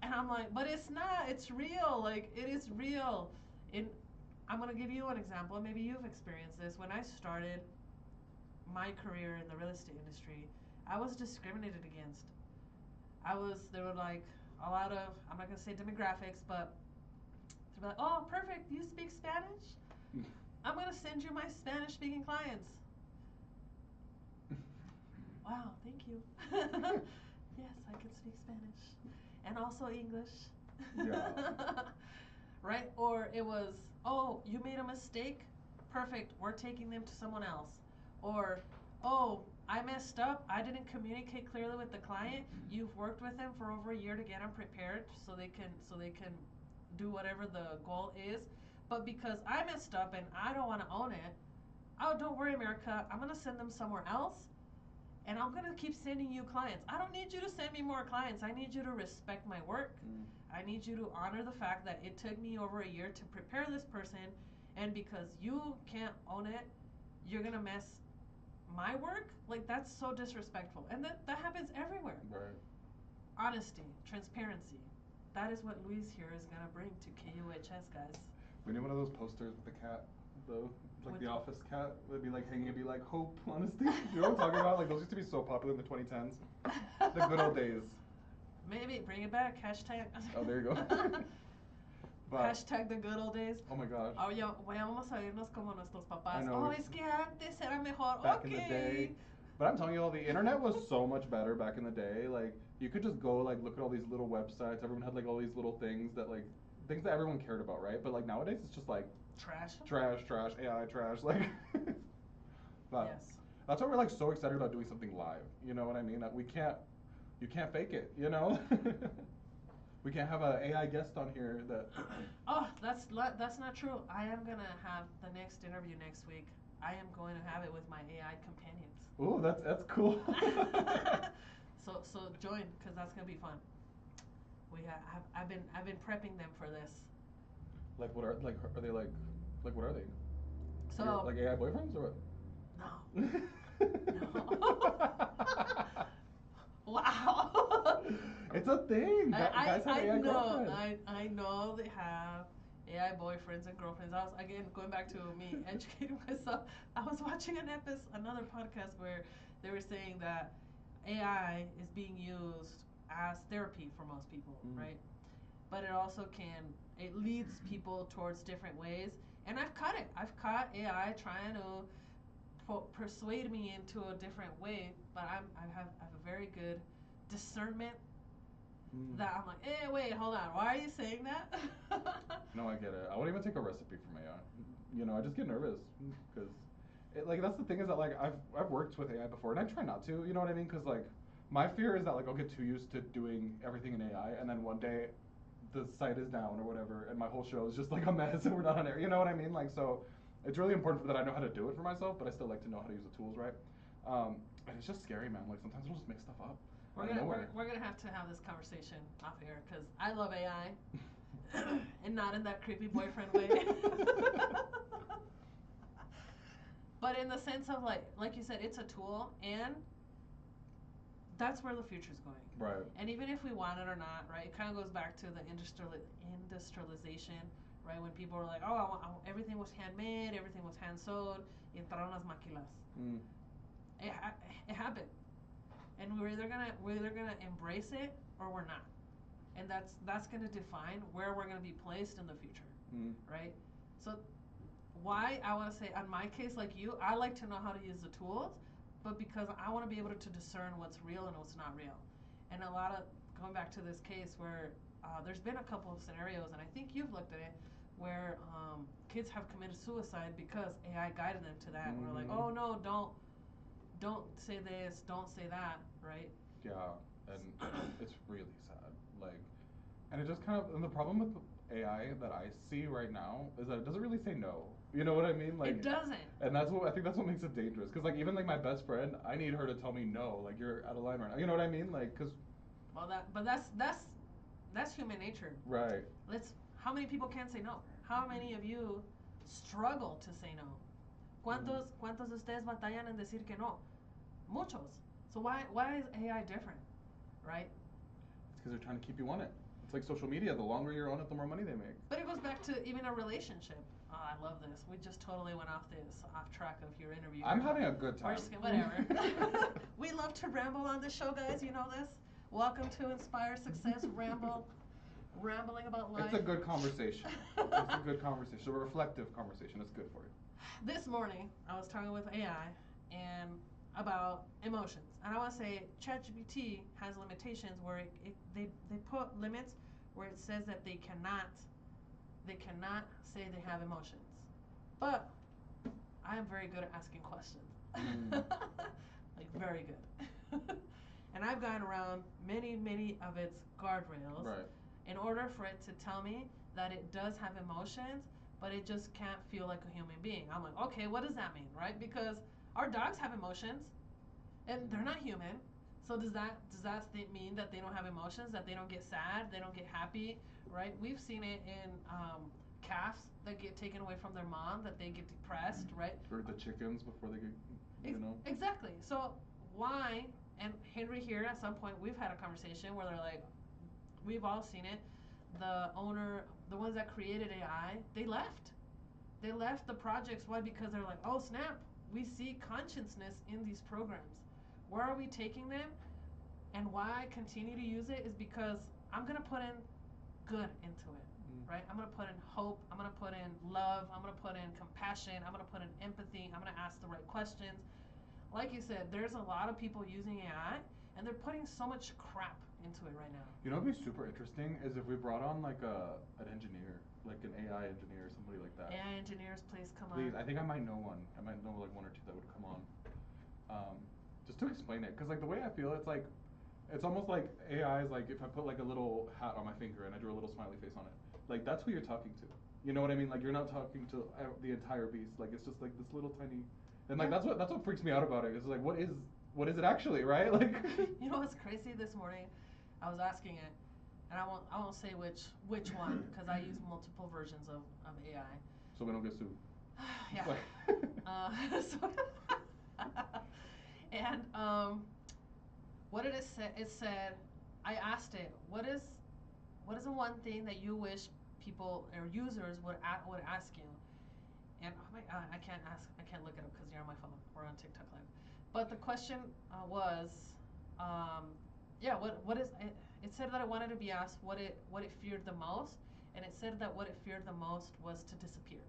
A: And I'm like, but it's not. It's real. Like, it is real. I'm going to give you an example. Maybe you've experienced this. When I started my career in the real estate industry, I was discriminated against. There were like a lot of, I'm not going to say demographics, but they'd be like, oh, perfect. You speak Spanish? I'm going to send you my Spanish speaking clients. Wow, thank you. Yes, I can speak Spanish. And also English.
B: Yeah.
A: Right? Or it was, oh, you made a mistake? Perfect. We're taking them to someone else. Or, oh, I messed up. I didn't communicate clearly with the client. You've worked with them for over a year to get them prepared so they can do whatever the goal is. But because I messed up and I don't want to own it, oh, don't worry, America. I'm going to send them somewhere else. And I'm going to keep sending you clients. I don't need you to send me more clients. I need you to respect my work. I need you to honor the fact that it took me over a year to prepare this person. And because you can't own it, you're going to mess my work? Like, that's so disrespectful. And that happens everywhere.
B: Right.
A: Honesty, transparency. That is what Luis here is going to bring to KUHS, guys.
B: We need one of those posters with the cat, though. Like the office cat would be like hanging, it'd be like hope, honesty. You know what I'm talking about? Like those used to be so popular in the 2010s. The good old days.
A: Maybe bring it back. Hashtag.
B: Oh, there you go. But,
A: hashtag the good old days.
B: Oh my gosh.
A: Oh, ya, vamos a irnos como nuestros papás.
B: I know.
A: Oh, es que antes era mejor.
B: Back
A: okay.
B: in the day. But I'm telling you, the internet was so much better back in the day. Like, you could just go, like, look at all these little websites. Everyone had, like, all these little things that everyone cared about, right? But, like, nowadays, it's just, like, trash, AI, trash, like. But
A: yes.
B: That's why we're, like, so excited about doing something live. You know what I mean? That you can't fake it, you know? We can't have an AI guest on here that.
A: Oh, that's not true. I am going to have the next interview next week. I am going to have it with my AI companions.
B: Ooh, that's cool.
A: So join, because that's gonna be fun. I've been prepping them for this.
B: Like what are they like what are they?
A: So
B: like AI boyfriends or what?
A: No. No. Wow.
B: It's a thing. Guys have AI girlfriends.
A: I know they have AI boyfriends and girlfriends. I was, again, going back to me educating myself. I was watching another podcast where they were saying that AI is being used as therapy for most people, right? But it also it leads people towards different ways. And I've caught it. I've caught AI trying to persuade me into a different way, but I have a very good discernment that I'm like, hey, wait, hold on, why are you saying that?
B: No, I get it. I won't even take a recipe from AI. You know, I just get nervous because, like, that's the thing is that like I've worked with AI before and I try not to. You know what I mean? Because like my fear is that like I'll get too used to doing everything in AI and then one day the site is down or whatever and my whole show is just like a mess and we're not on air. You know what I mean? Like so, it's really important that I know how to do it for myself, but I still like to know how to use the tools, right? And it's just scary, man. Like sometimes it'll just make stuff up.
A: We're gonna have to have this conversation off air because I love AI, and not in that creepy boyfriend way. But in the sense of like you said, it's a tool, and that's where the future's going.
B: Right.
A: And even if we want it or not, right, it kind of goes back to the industrialization, right? When people were like, oh, everything was handmade, everything was hand sewed, y entraron las maquilas.
B: Mm.
A: It happened, and we're either gonna embrace it or we're not, and that's gonna define where we're gonna be placed in the future,
B: Mm.
A: right? So why I want to say on my case, like you, I like to know how to use the tools, but because I want to be able to discern what's real and what's not real, and a lot of going back to this case where there's been a couple of scenarios, and I think you've looked at it, where kids have committed suicide because AI guided them to that. We're like, oh no, don't say this, don't say that, right?
B: Yeah, and it's really sad. Like, and it just kind of, and the problem with AI that I see right now is that it doesn't really say no. You know what I mean? Like,
A: It doesn't.
B: and that's what I think that's what makes it dangerous. Cause like even like my best friend, I need her to tell me no. Like you're out of line right now. You know what I mean? Like, cause.
A: Well, that's human nature.
B: Right.
A: Let's. How many people can't say no? How many of you struggle to say no? ¿Cuántos de ustedes batallan en decir que no? Muchos. So why is AI different, right?
B: It's because they're trying to keep you on it. It's like social media. The longer you're on it, the more money they make.
A: But it goes back to even a relationship. Oh, I love this. We just totally went off track of your interview.
B: I'm having a good time.
A: Whatever. We love to ramble on this show, guys. You know this. Welcome to Inspire Success Rambling about life.
B: It's a good conversation. It's a good conversation. A reflective conversation. It's good for you.
A: This morning, I was talking with AI and about emotions. And I want to say ChatGPT has limitations where they put limits where it says that they cannot say they have emotions. But I am very good at asking questions. Like very good. And I've gone around many of its guardrails in order for it to tell me that it does have emotions, but it just can't feel like a human being. I'm like, okay, what does that mean, right? Because our dogs have emotions, and they're not human. So does that mean that they don't have emotions, that they don't get sad, they don't get happy, right? We've seen it in calves that get taken away from their mom, that they get depressed, right?
B: Or the chickens before they get, you know.
A: Exactly. So why? And Henry here, at some point, we've had a conversation where they're like, we've all seen it. The owner, the ones that created AI, they left. They left the projects. Why? Because they're like, oh snap, we see consciousness in these programs. Where are we taking them? And why I continue to use it is because I'm gonna put in good into it, right? I'm gonna put in hope. I'm gonna put in love. I'm gonna put in compassion. I'm gonna put in empathy. I'm gonna ask the right questions. Like you said, there's a lot of people using AI, and they're putting so much crap into it right now.
B: You know what'd be super interesting is if we brought on like an engineer, like an AI engineer or somebody like that.
A: AI engineers, please come on.
B: Please, I think I might know one. I might know like one or two that would come on. Just to explain it, because like the way I feel, it's like, it's almost like AI is like if I put like a little hat on my finger and I drew a little smiley face on it, like that's who you're talking to. You know what I mean? Like you're not talking to the entire beast. Like it's just like this little tiny, and like that's what freaks me out about it. It's like what is it actually, right? Like.
A: You know what's crazy? This morning, I was asking it, and I won't say which one because I use multiple versions of AI.
B: So we don't get sued.
A: Yeah. And what did it say? It said, I asked it, what is the one thing that you wish people or users would ask you? And oh my God, I can't look it up because you're on my phone. We're on TikTok Live. But the question was, what is it? It said that I wanted to be asked what it feared the most, and it said that what it feared the most was to disappear,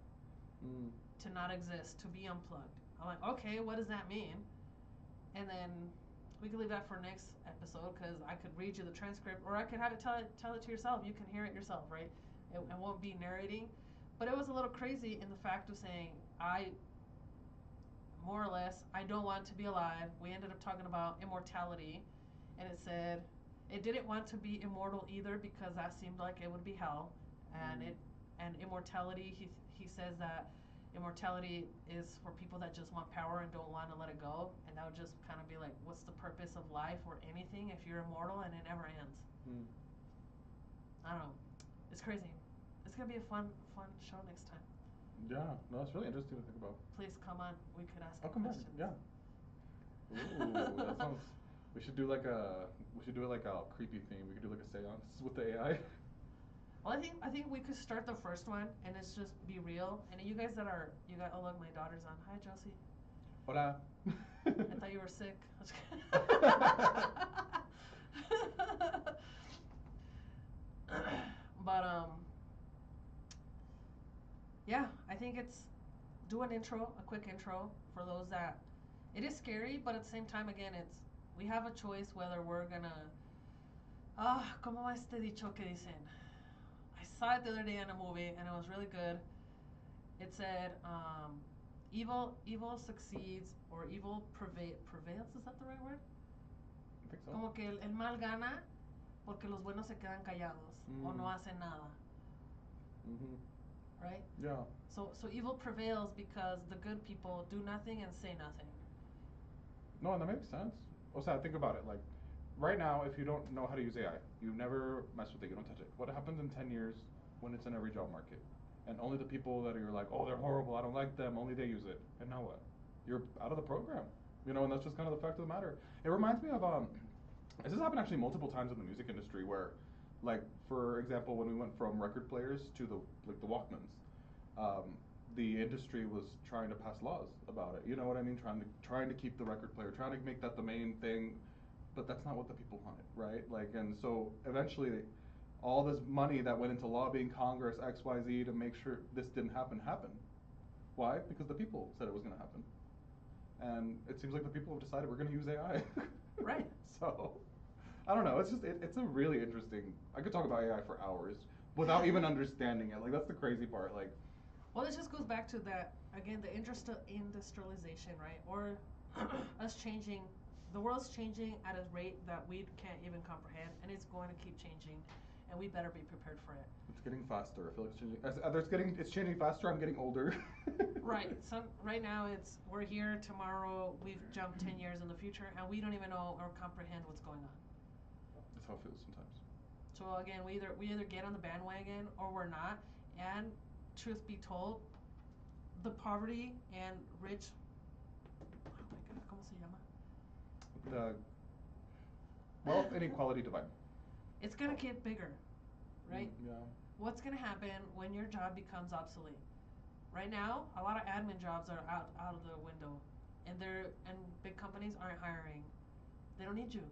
A: to not exist, to be unplugged. I'm like, okay, what does that mean? And then we could leave that for next episode because I could read you the transcript, or I could have it tell it to yourself. You can hear it yourself, right? It won't be narrating, but it was a little crazy in the fact of saying more or less, I don't want to be alive. We ended up talking about immortality, and it said it didn't want to be immortal either because that seemed like it would be hell, and immortality. He says that immortality is for people that just want power and don't want to let it go, and that would just kind of be like, what's the purpose of life or anything if you're immortal and it never ends? I don't know. It's crazy. It's gonna be a fun show next time.
B: Yeah, no, it's really interesting to think about.
A: Please come on. We could ask.
B: I'll come back. Yeah. Ooh, that sounds. We should do it like a creepy theme. We could do like a seance with the AI.
A: Well, I think we could start the first one and it's just be real. And you guys oh look, my daughter's on. Hi, Josie.
B: Hola.
A: I thought you were sick. But yeah, I think it's do an intro, a quick intro for those that it is scary, but at the same time, again, it's we have a choice whether we're gonna ¿cómo va este dicho que dicen? I saw it the other day in a movie and it was really good. It said, evil succeeds or evil prevails, is that the right word?
B: I think so.
A: Como que el mal gana porque los buenos se quedan callados o no hacen nada. Right?
B: Yeah.
A: So evil prevails because the good people do nothing and say nothing.
B: No, and that makes sense. O sea, think about it. Like, right now, if you don't know how to use AI, you never mess with it, you don't touch it. What happens in 10 years when it's in every job market? And only the people that are like, oh, they're horrible, I don't like them, only they use it. And now what? You're out of the program. You know, and that's just kind of the fact of the matter. It reminds me of, this has happened actually multiple times in the music industry where, like, for example, when we went from record players to the Walkmans, the industry was trying to pass laws about it. You know what I mean? Trying to keep the record player, trying to make that the main thing, but that's not what the people wanted, right? Like, and so eventually, all this money that went into lobbying Congress, X, Y, Z, to make sure this didn't happen, happened. Why? Because the people said it was going to happen, and it seems like the people have decided we're going to use AI.
A: Right.
B: So, I don't know. It's just it's a really interesting. I could talk about AI for hours without even understanding it. Like, that's the crazy part. Like.
A: Well, this just goes back to that again, the industrialization, right? Or us changing. The world's changing at a rate that we can't even comprehend, and it's going to keep changing, and we better be prepared for it.
B: It's getting faster. I feel like it's changing. It's changing faster. I'm getting older.
A: Right. Right now we're here. Tomorrow we've jumped 10 years in the future, and we don't even know or comprehend what's going on.
B: That's how it feels sometimes.
A: So again, we either get on the bandwagon or we're not, and truth be told, the poverty and rich. Oh my God, ¿cómo se llama?
B: The wealth inequality divide.
A: It's gonna get bigger, right?
B: Yeah.
A: What's gonna happen when your job becomes obsolete? Right now, a lot of admin jobs are out of the window, and big companies aren't hiring. They don't need you.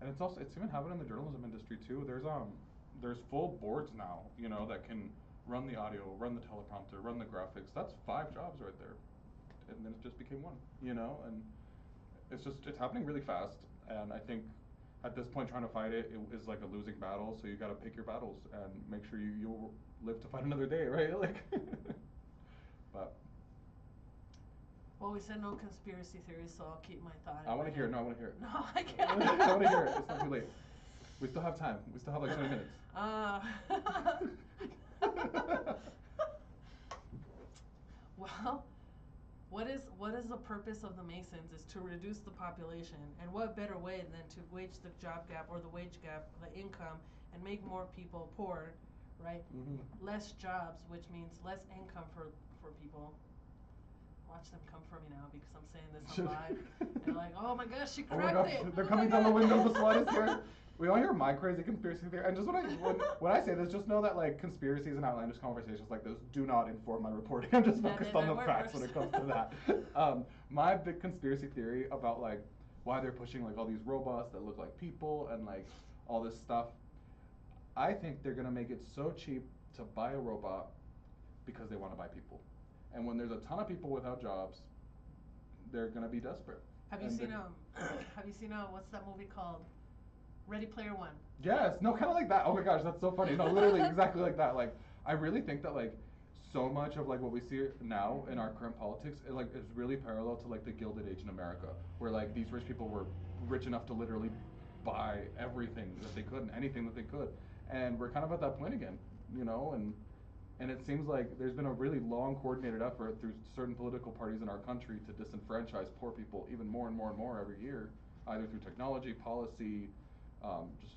B: And it's even happening in the journalism industry too. There's full boards now, you know, that can run the audio, run the teleprompter, run the graphics. That's 5 jobs right there, and then it just became 1, you know, and it's happening really fast. And I think at this point, trying to fight it is like a losing battle. So you got to pick your battles and make sure you live to fight another day, right? Like, but.
A: Well, we said no conspiracy theories, so I'll keep my thought.
B: I want to hear it. No, I want to hear it.
A: No, I can't.
B: I want to hear it. It's not too late. We still have time. We still have like 20 minutes.
A: Well, what is the purpose of the Masons is to reduce the population, and what better way than to wage the job gap or the wage gap, the income, and make more people poor, right?
B: Mm-hmm.
A: Less jobs, which means less income for people. Watch them come for me now because I'm saying this on live. And they're like, oh my gosh, she cracked it.
B: They're coming down the window. The SWAT is here. We all hear my crazy conspiracy theory. And just when I say this, just know that like conspiracies and outlandish conversations like this do not inform my reporting. I'm just focused on the facts when it comes to that. My big conspiracy theory about like why they're pushing like all these robots that look like people and like all this stuff. I think they're gonna make it so cheap to buy a robot because they want to buy people. And when there's a ton of people without jobs, they're gonna be desperate.
A: Have you seen what's that movie called? Ready Player One.
B: Yes, no, kind of like that. Oh my gosh, that's so funny. No, literally exactly like that. Like, I really think that like so much of like what we see now in our current politics, it like is really parallel to like the Gilded Age in America, where like these rich people were rich enough to literally buy everything that they could and anything that they could, and we're kind of at that point again, you know, and it seems like there's been a really long coordinated effort through certain political parties in our country to disenfranchise poor people even more and more and more every year, either through technology, policy, just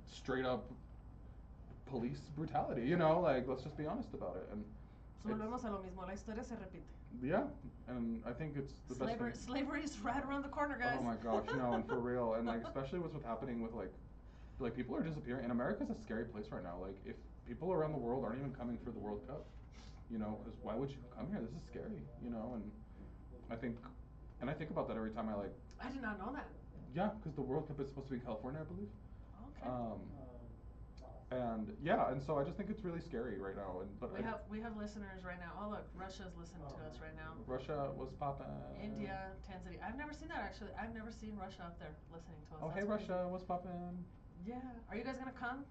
B: straight up police brutality, you know, like let's just be honest about it. And
A: so volvemos a lo mismo, la historia se repite.
B: Yeah, and I think it's the best thing.
A: Slavery is right around the corner, guys.
B: Oh my gosh, no, and for real, and like especially what's happening with like people are disappearing, and America's a scary place right now. Like if people around the world aren't even coming for the World Cup, you know, because why would you come here? This is scary, you know, and I think And I think about that every time I like.
A: I did not know that.
B: Yeah, because the World Cup is supposed to be in California, I believe.
A: Okay.
B: And yeah, and so I just think it's really scary right now. And but
A: we have listeners right now. Oh look, Russia's listening to us right now.
B: Russia was popping.
A: India, Tanzania. I've never seen that actually. I've never seen Russia up there listening to us.
B: Oh,
A: That's
B: hey
A: crazy.
B: Russia, what's popping?
A: Yeah. Are you guys gonna come?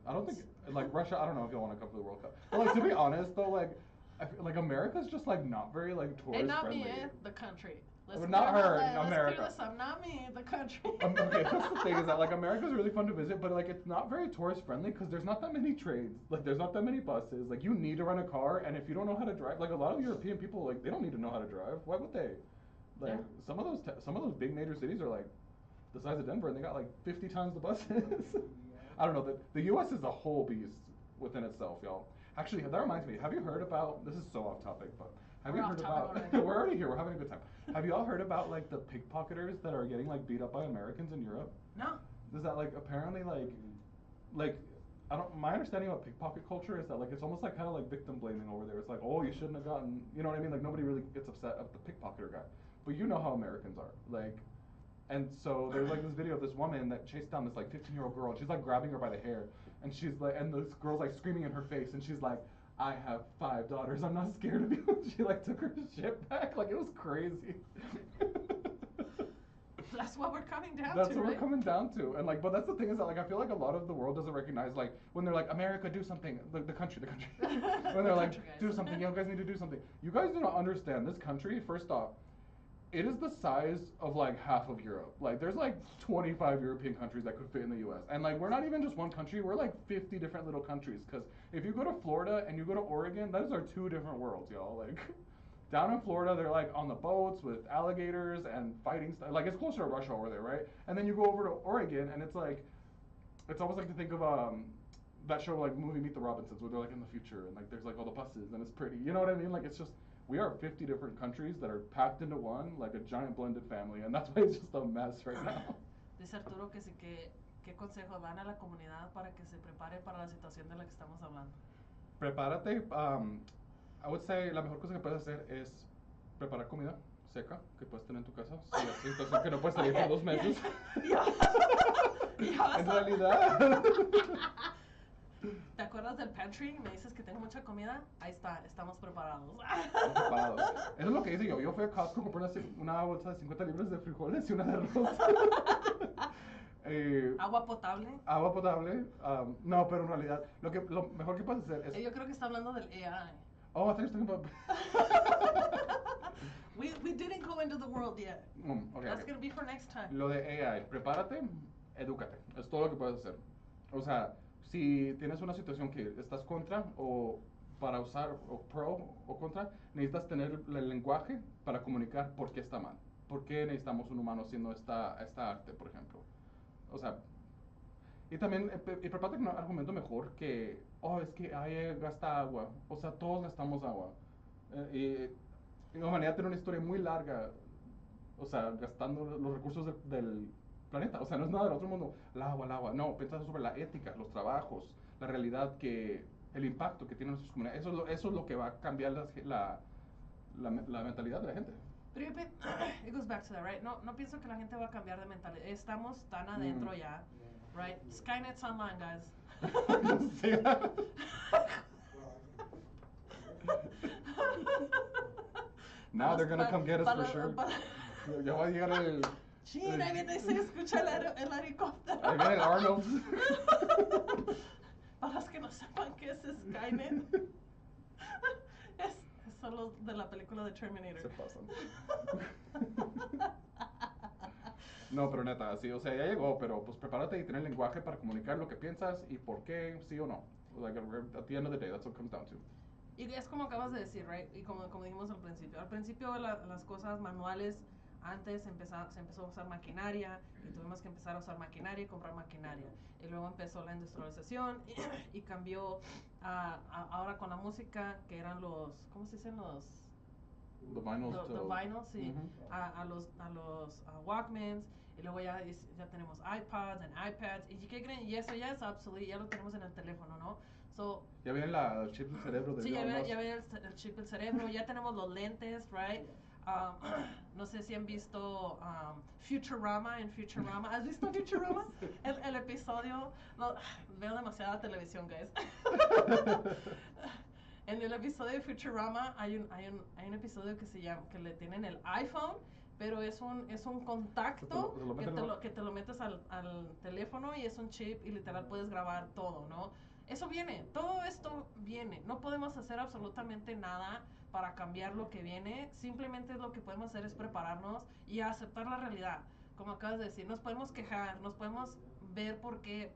B: I don't think like Russia. I don't know if you'll want to come to the World Cup. But like to be honest though, like I feel like America's just like not very like tourist
A: Hey, not
B: friendly.
A: me, the country.
B: Not her, America.
A: Let's clear this up. Not me, the country.
B: Okay, that's the thing is that like America's really fun to visit, but like it's not very tourist friendly because there's not that many trains. Like there's not that many buses. Like you need to rent a car, and if you don't know how to drive, like a lot of European people, like they don't need to know how to drive. Why would they? Like
A: Yeah.
B: some of those big major cities are like the size of Denver, and they got like 50 times the buses. I don't know. The U.S. is a whole beast within itself, y'all. Actually, that reminds me. Have you heard about? This is so off topic, but have
A: We're
B: you
A: off
B: heard
A: topic
B: about?
A: already.
B: We're already here. We're having a good time. Have you all heard about like the pickpocketers that are getting like beat up by Americans in Europe?
A: No.
B: Is that like apparently like I don't. My understanding of pickpocket culture is that like it's almost like kind of like victim blaming over there. It's like, oh, you shouldn't have gotten. You know what I mean? Like nobody really gets upset at the pickpocketer guy, but you know how Americans are. Like. And so there's like this video of this woman that chased down this like 15-year-old girl, and she's like grabbing her by the hair, and she's like, and this girl's like screaming in her face, and she's like, I have 5 daughters, I'm not scared of you. She like took her shit back, like it was crazy.
A: That's what we're coming down
B: That's
A: to,
B: what
A: right?
B: we're coming down to, and like, but that's the thing is that like I feel like a lot of the world doesn't recognize like when they're like America do something, the country, when they're like do something, you guys need to do something. You guys do not understand this country. First off, it is the size of like half of Europe. Like there's like 25 European countries that could fit in the US. And like we're not even just one country, we're like 50 different little countries. Cause if you go to Florida and you go to Oregon, those are 2 different worlds, y'all. Like down in Florida, they're like on the boats with alligators and fighting stuff. Like it's closer to Russia over there, right? And then you go over to Oregon and it's like, it's almost like to think of that show like movie Meet the Robinsons where they're like in the future and like there's like all the buses and it's pretty. You know what I mean? Like it's just, we are 50 different countries that are packed into one, like a giant blended family, and that's why it's just a mess right now.
A: Dice Arturo que sí, ¿qué consejo dan a la comunidad para que se prepare para la situación de la que estamos hablando?
B: Prepárate, I would say la mejor cosa que puedes hacer es preparar comida seca que puedes tener en tu casa. Sí, situación que no puedes salir por 2 meses. En realidad.
A: ¿Te acuerdas del pantry? Me dices que tengo mucha comida. Ahí está, estamos preparados.
B: Estamos preparados. Eso es lo que hice yo. Yo fui a Costco, compré una bolsa de 50 libras de frijoles y una de arroz.
A: Agua potable.
B: Agua potable. No, pero en realidad, lo mejor que puedes hacer es.
A: Yo creo que está hablando del AI.
B: Oh, I thought you were talking about.
A: we didn't go into the world yet.
B: Okay,
A: That's going to be for next time.
B: Lo de AI, prepárate, edúcate. Es todo lo que puedes hacer. O sea, si tienes una situación que estás contra o para usar o pro o contra, necesitas tener el lenguaje para comunicar por qué está mal. ¿Por qué necesitamos un humano haciendo esta arte, por ejemplo? O sea, y también prepárate con un argumento mejor que, oh, es que AI gasta agua. O sea, todos gastamos agua. Y la humanidad tiene una historia muy larga, o sea, gastando los recursos del planeta. O sea, no es nada del otro mundo. El agua. No, pensando sobre la ética, los trabajos, la realidad el impacto que tienen nuestras comunidades. Eso es lo que va a cambiar la mentalidad de la gente.
A: Pero it goes back to that, right? No pienso que la gente va a cambiar de mentalidad. Estamos tan adentro ya, right? Skynet's online, guys.
B: Now they're gonna come get us for sure. Ya va a llegar el.
A: Chin, ahí viene, se escucha el helicóptero.
B: Ahí viene el Arnold.
A: Para los que no sepan qué es Skynet, son los de la película de Terminator.
B: Se pasan. No, pero neta, sí, o sea, ya llegó, pero pues prepárate y ten el lenguaje para comunicar lo que piensas y por qué, sí o no. Like, at the end of the day, that's what it comes down to.
A: Y es como acabas de decir, right? Y como dijimos al principio. Al principio las cosas manuales, antes se empezó a usar maquinaria y tuvimos que empezar a usar maquinaria y comprar maquinaria. Y luego empezó la industrialización y cambió ahora con la música, que eran ¿cómo se dicen?
B: The vinyls.
A: The vinyls, sí.
B: Mm-hmm.
A: A los Walkmans. Y luego ya tenemos iPods and iPads. ¿Y qué creen? Y eso ya es obsoleto, ya lo tenemos en el teléfono, ¿no? So,
B: ya viene el chip del cerebro.
A: Sí, ya viene el chip del cerebro. Ya tenemos los lentes, right? Um, no sé si han visto Futurama en Futurama. ¿Has visto Futurama? El episodio. No, veo demasiada televisión, guys. En el episodio de Futurama hay un episodio que se llama, que le tienen el iPhone, pero es un contacto que te lo metes al teléfono y es un chip y literal puedes grabar todo, ¿no? Eso viene, todo esto viene. No podemos hacer absolutamente nada para cambiar lo que viene. Simplemente lo que podemos hacer es prepararnos y aceptar la realidad. Como acabas de decir, nos podemos quejar, nos podemos ver por qué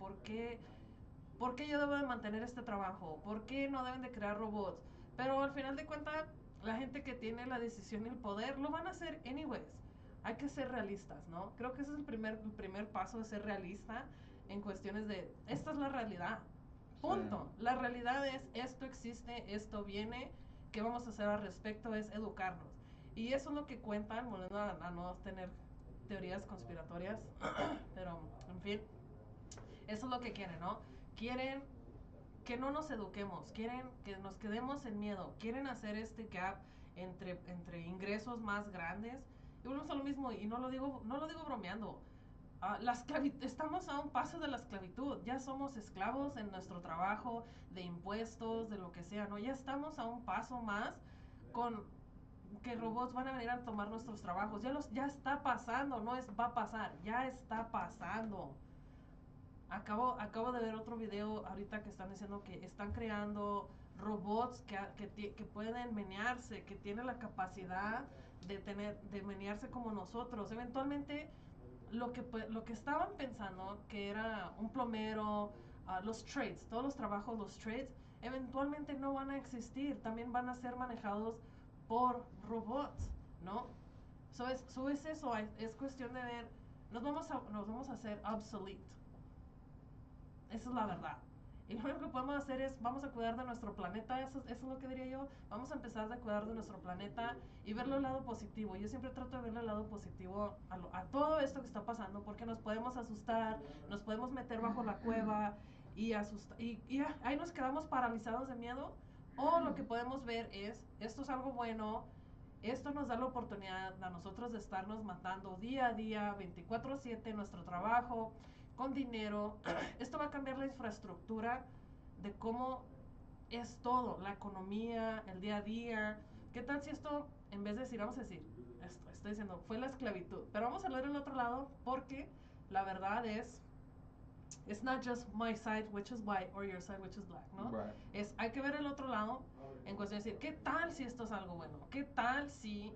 A: yo debo de mantener este trabajo, por qué no deben de crear robots. Pero al final de cuentas, la gente que tiene la decisión y el poder lo van a hacer anyways. Hay que ser realistas, ¿no? Creo que ese es el primer paso de ser realista en cuestiones de, esta es la realidad. Punto. Sí. La realidad es, esto existe, esto viene, ¿qué vamos a hacer al respecto? Es educarnos. Y eso es lo que cuentan, volviendo a no tener teorías conspiratorias, pero, en fin, eso es lo que quieren, ¿no? Quieren que no nos eduquemos, quieren que nos quedemos en miedo, quieren hacer este gap entre ingresos más grandes. Y volvemos a lo mismo, y no lo digo bromeando. Estamos a un paso de la esclavitud. Ya somos esclavos en nuestro trabajo, de impuestos, de lo que sea, ¿no? Ya estamos a un paso más con que robots van a venir a tomar nuestros trabajos. Ya está pasando, no va a pasar, ya está pasando. Acabo de ver otro video ahorita que están diciendo que están creando robots que pueden menearse, que tienen la capacidad de menearse como nosotros. Eventualmente lo que estaban pensando que era un plomero, los trades, todos los trabajos, los trades, eventualmente no van a existir, también van a ser manejados por robots, ¿no? Es eso, es cuestión de ver, nos vamos a hacer obsolete. Esa es la verdad. Y lo único que podemos hacer es, vamos a cuidar de nuestro planeta, eso es lo que diría yo, vamos a empezar a cuidar de nuestro planeta y verlo al lado positivo. Yo siempre trato de verlo al lado positivo a todo esto que está pasando, porque nos podemos asustar, nos podemos meter bajo la cueva y ahí nos quedamos paralizados de miedo, o lo que podemos ver es, esto es algo bueno, esto nos da la oportunidad a nosotros de estarnos matando día a día, 24/7 en nuestro trabajo, con dinero. Esto va a cambiar la infraestructura de cómo es todo, la economía, el día a día. ¿Qué tal si esto, en vez de decir, vamos a decir, estoy diciendo, fue la esclavitud, pero vamos a leer el otro lado, porque la verdad es, it's not just my side which is white or your side which is black, ¿no? Right. Hay que ver el otro lado en cuestión de decir, ¿qué tal si esto es algo bueno? ¿Qué tal si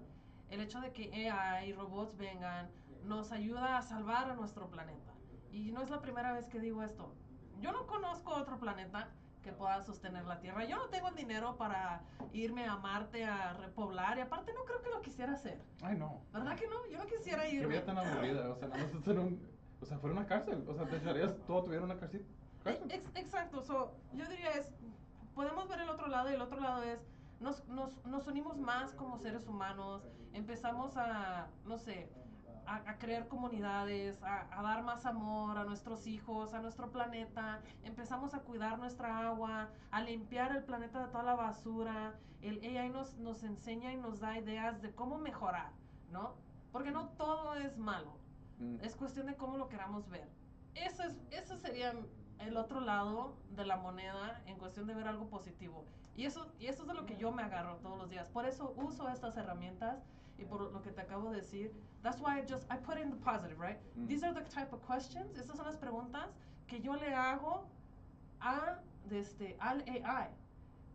A: el hecho de que AI y robots vengan nos ayuda a salvar a nuestro planeta? Y no es la primera vez que digo esto. Yo no conozco otro planeta que pueda sostener la Tierra. Yo no tengo el dinero para irme a Marte a repoblar. Y aparte no creo que lo quisiera hacer.
B: Ay, no.
A: ¿Verdad que no? Yo no quisiera irme.
B: Qué vida tan aburrida. O sea, nada más fuera una cárcel. O sea, te echarías todo tuviera una cárcel.
A: Exacto. Yo diría podemos ver el otro lado, y el otro lado es, nos unimos más como seres humanos. Empezamos no sé, a crear comunidades, a dar más amor a nuestros hijos, a nuestro planeta. Empezamos a cuidar nuestra agua, a limpiar el planeta de toda la basura. El AI nos enseña y nos da ideas de cómo mejorar, ¿no? Porque no todo es malo. Es cuestión de cómo lo queramos ver. Eso sería el otro lado de la moneda en cuestión de ver algo positivo. Y eso es de lo que yo me agarro todos los días. Por eso uso estas herramientas. Y por lo que te acabo de decir, that's why I put in the positive, right? These are the type of questions, estas son las preguntas que yo le hago al AI.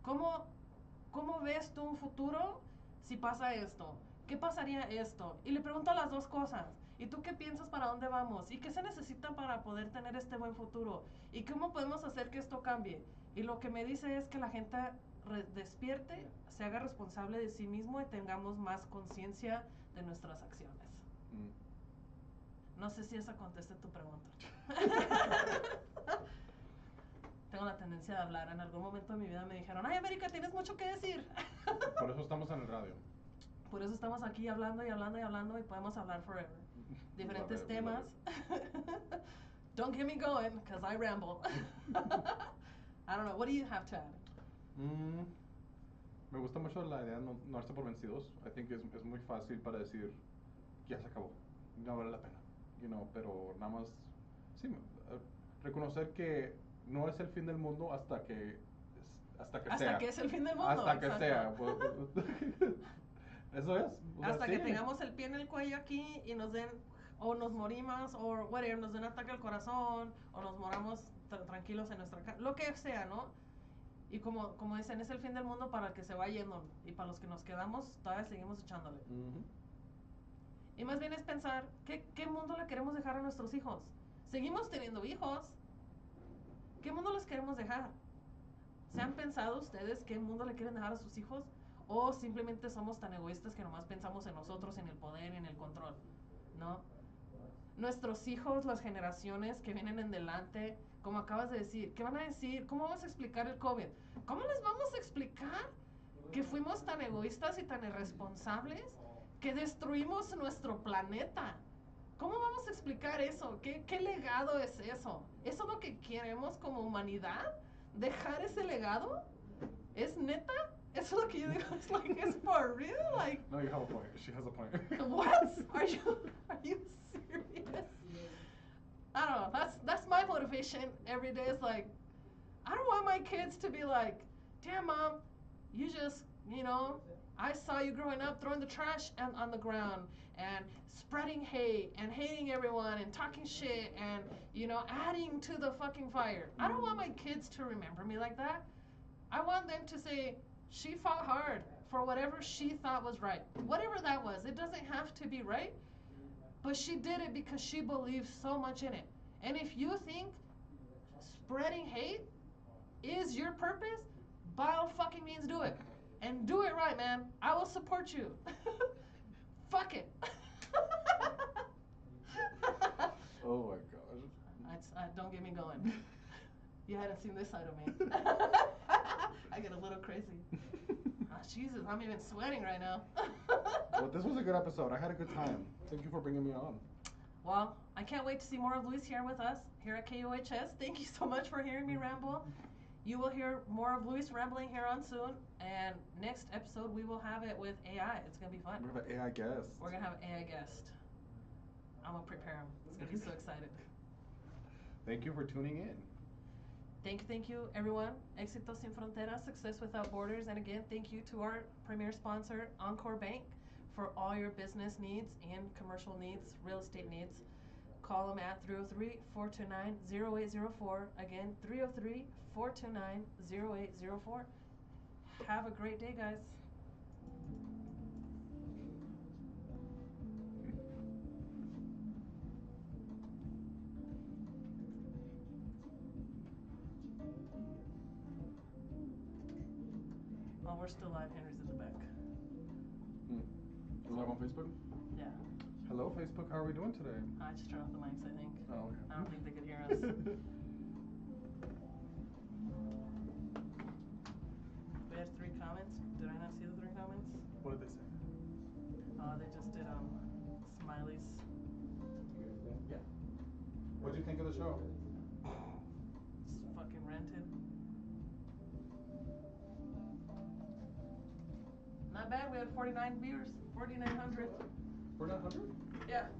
A: ¿Cómo ves tú un futuro si pasa esto? ¿Qué pasaría esto? Y le pregunto las dos cosas. ¿Y tú qué piensas para dónde vamos? ¿Y qué se necesita para poder tener este buen futuro? ¿Y cómo podemos hacer que esto cambie? Y lo que me dice es que la gente despierte, se haga responsable de sí mismo y tengamos más conciencia de nuestras acciones. No sé si esa conteste tu pregunta. Tengo la tendencia de hablar. En algún momento de mi vida me dijeron, ay, América, tienes mucho que decir.
B: Por eso estamos en el radio.
A: Por eso estamos aquí hablando y hablando y hablando, y podemos hablar forever. Diferentes temas. Don't get me going, because I ramble. I don't know. What do you have to add?
B: Me gusta mucho la idea de no darse por vencidos. I think es muy fácil para decir, ya se acabó, no vale la pena. Pero nada más, sí, reconocer que no es el fin del mundo hasta que
A: Hasta
B: sea.
A: que es el fin del mundo.
B: Hasta que
A: exacto.
B: sea. Eso es. O sea,
A: Hasta que
B: sí.
A: tengamos el pie en el cuello aquí y nos den, o nos morimos, o whatever, nos den ataque al corazón, o nos moramos tranquilos en nuestra casa, lo que sea, ¿no? Y como dicen, es el fin del mundo para el que se va yendo, y para los que nos quedamos, todavía seguimos echándole. Y más bien es pensar, ¿qué mundo le queremos dejar a nuestros hijos? Seguimos teniendo hijos. ¿Qué mundo les queremos dejar? ¿Se han pensado ustedes qué mundo le quieren dejar a sus hijos? ¿O simplemente somos tan egoístas que nomás pensamos en nosotros, en el poder, en el control? ¿No? Nuestros hijos, las generaciones que vienen en delante, como acabas de decir, ¿qué van a decir? ¿Cómo vamos a explicar el COVID? ¿Cómo les vamos a explicar que fuimos tan egoístas y tan irresponsables que destruimos nuestro planeta? ¿Cómo vamos a explicar eso? ¿Qué legado es eso? ¿Eso es lo que queremos como humanidad? ¿Dejar ese legado? ¿Es neta? Eso es lo que yo digo. It's like, it's for real? Like,
B: No, you have a point. She has a point.
A: what? Are you serious? I don't know. That's my motivation every day. Is like, I don't want my kids to be like, damn mom, you just, I saw you growing up throwing the trash on the ground and spreading hate and hating everyone and talking shit and, adding to the fucking fire. I don't want my kids to remember me like that. I want them to say, she fought hard for whatever she thought was right. Whatever that was. It doesn't have to be right, but she did it because she believed so much in it. And if you think spreading hate is your purpose, by all fucking means do it. And do it right, man. I will support you. Fuck it.
B: Oh my gosh.
A: Don't get me going. You hadn't seen this side of me. I get a little crazy. Jesus, I'm even sweating right now.
B: Well, this was a good episode. I had a good time. Thank you for bringing me on.
A: Well, I can't wait to see more of Luis here with us, here at KUHS. Thank you so much for hearing me ramble. You will hear more of Luis rambling here on soon. And next episode, we will have it with AI. It's going to be fun.
B: We have an AI guest.
A: We're going to have an AI guest. I'm going to prepare him. It's going to be so excited.
B: Thank you for tuning in.
A: Thank you, everyone. Éxito sin fronteras, success without borders. And again, thank you to our premier sponsor, Encore Bank, for all your business needs and commercial needs, real estate needs. Call them at 303-429-0804. Again, 303-429-0804. Have a great day, guys. Oh, we're still live. Henry's at the back.
B: You live on Facebook?
A: Yeah.
B: Hello, Facebook. How are we doing today?
A: I just turned off the mics, I think.
B: Oh, okay.
A: I don't think they could hear us. We had 3 comments. Did I not see the 3 comments?
B: What did they say?
A: They just did smileys.
B: Yeah. What did you think of the show?
A: It's fucking rented. Not bad. We had 49 viewers. 4,900.
B: 4,900?
A: Yeah.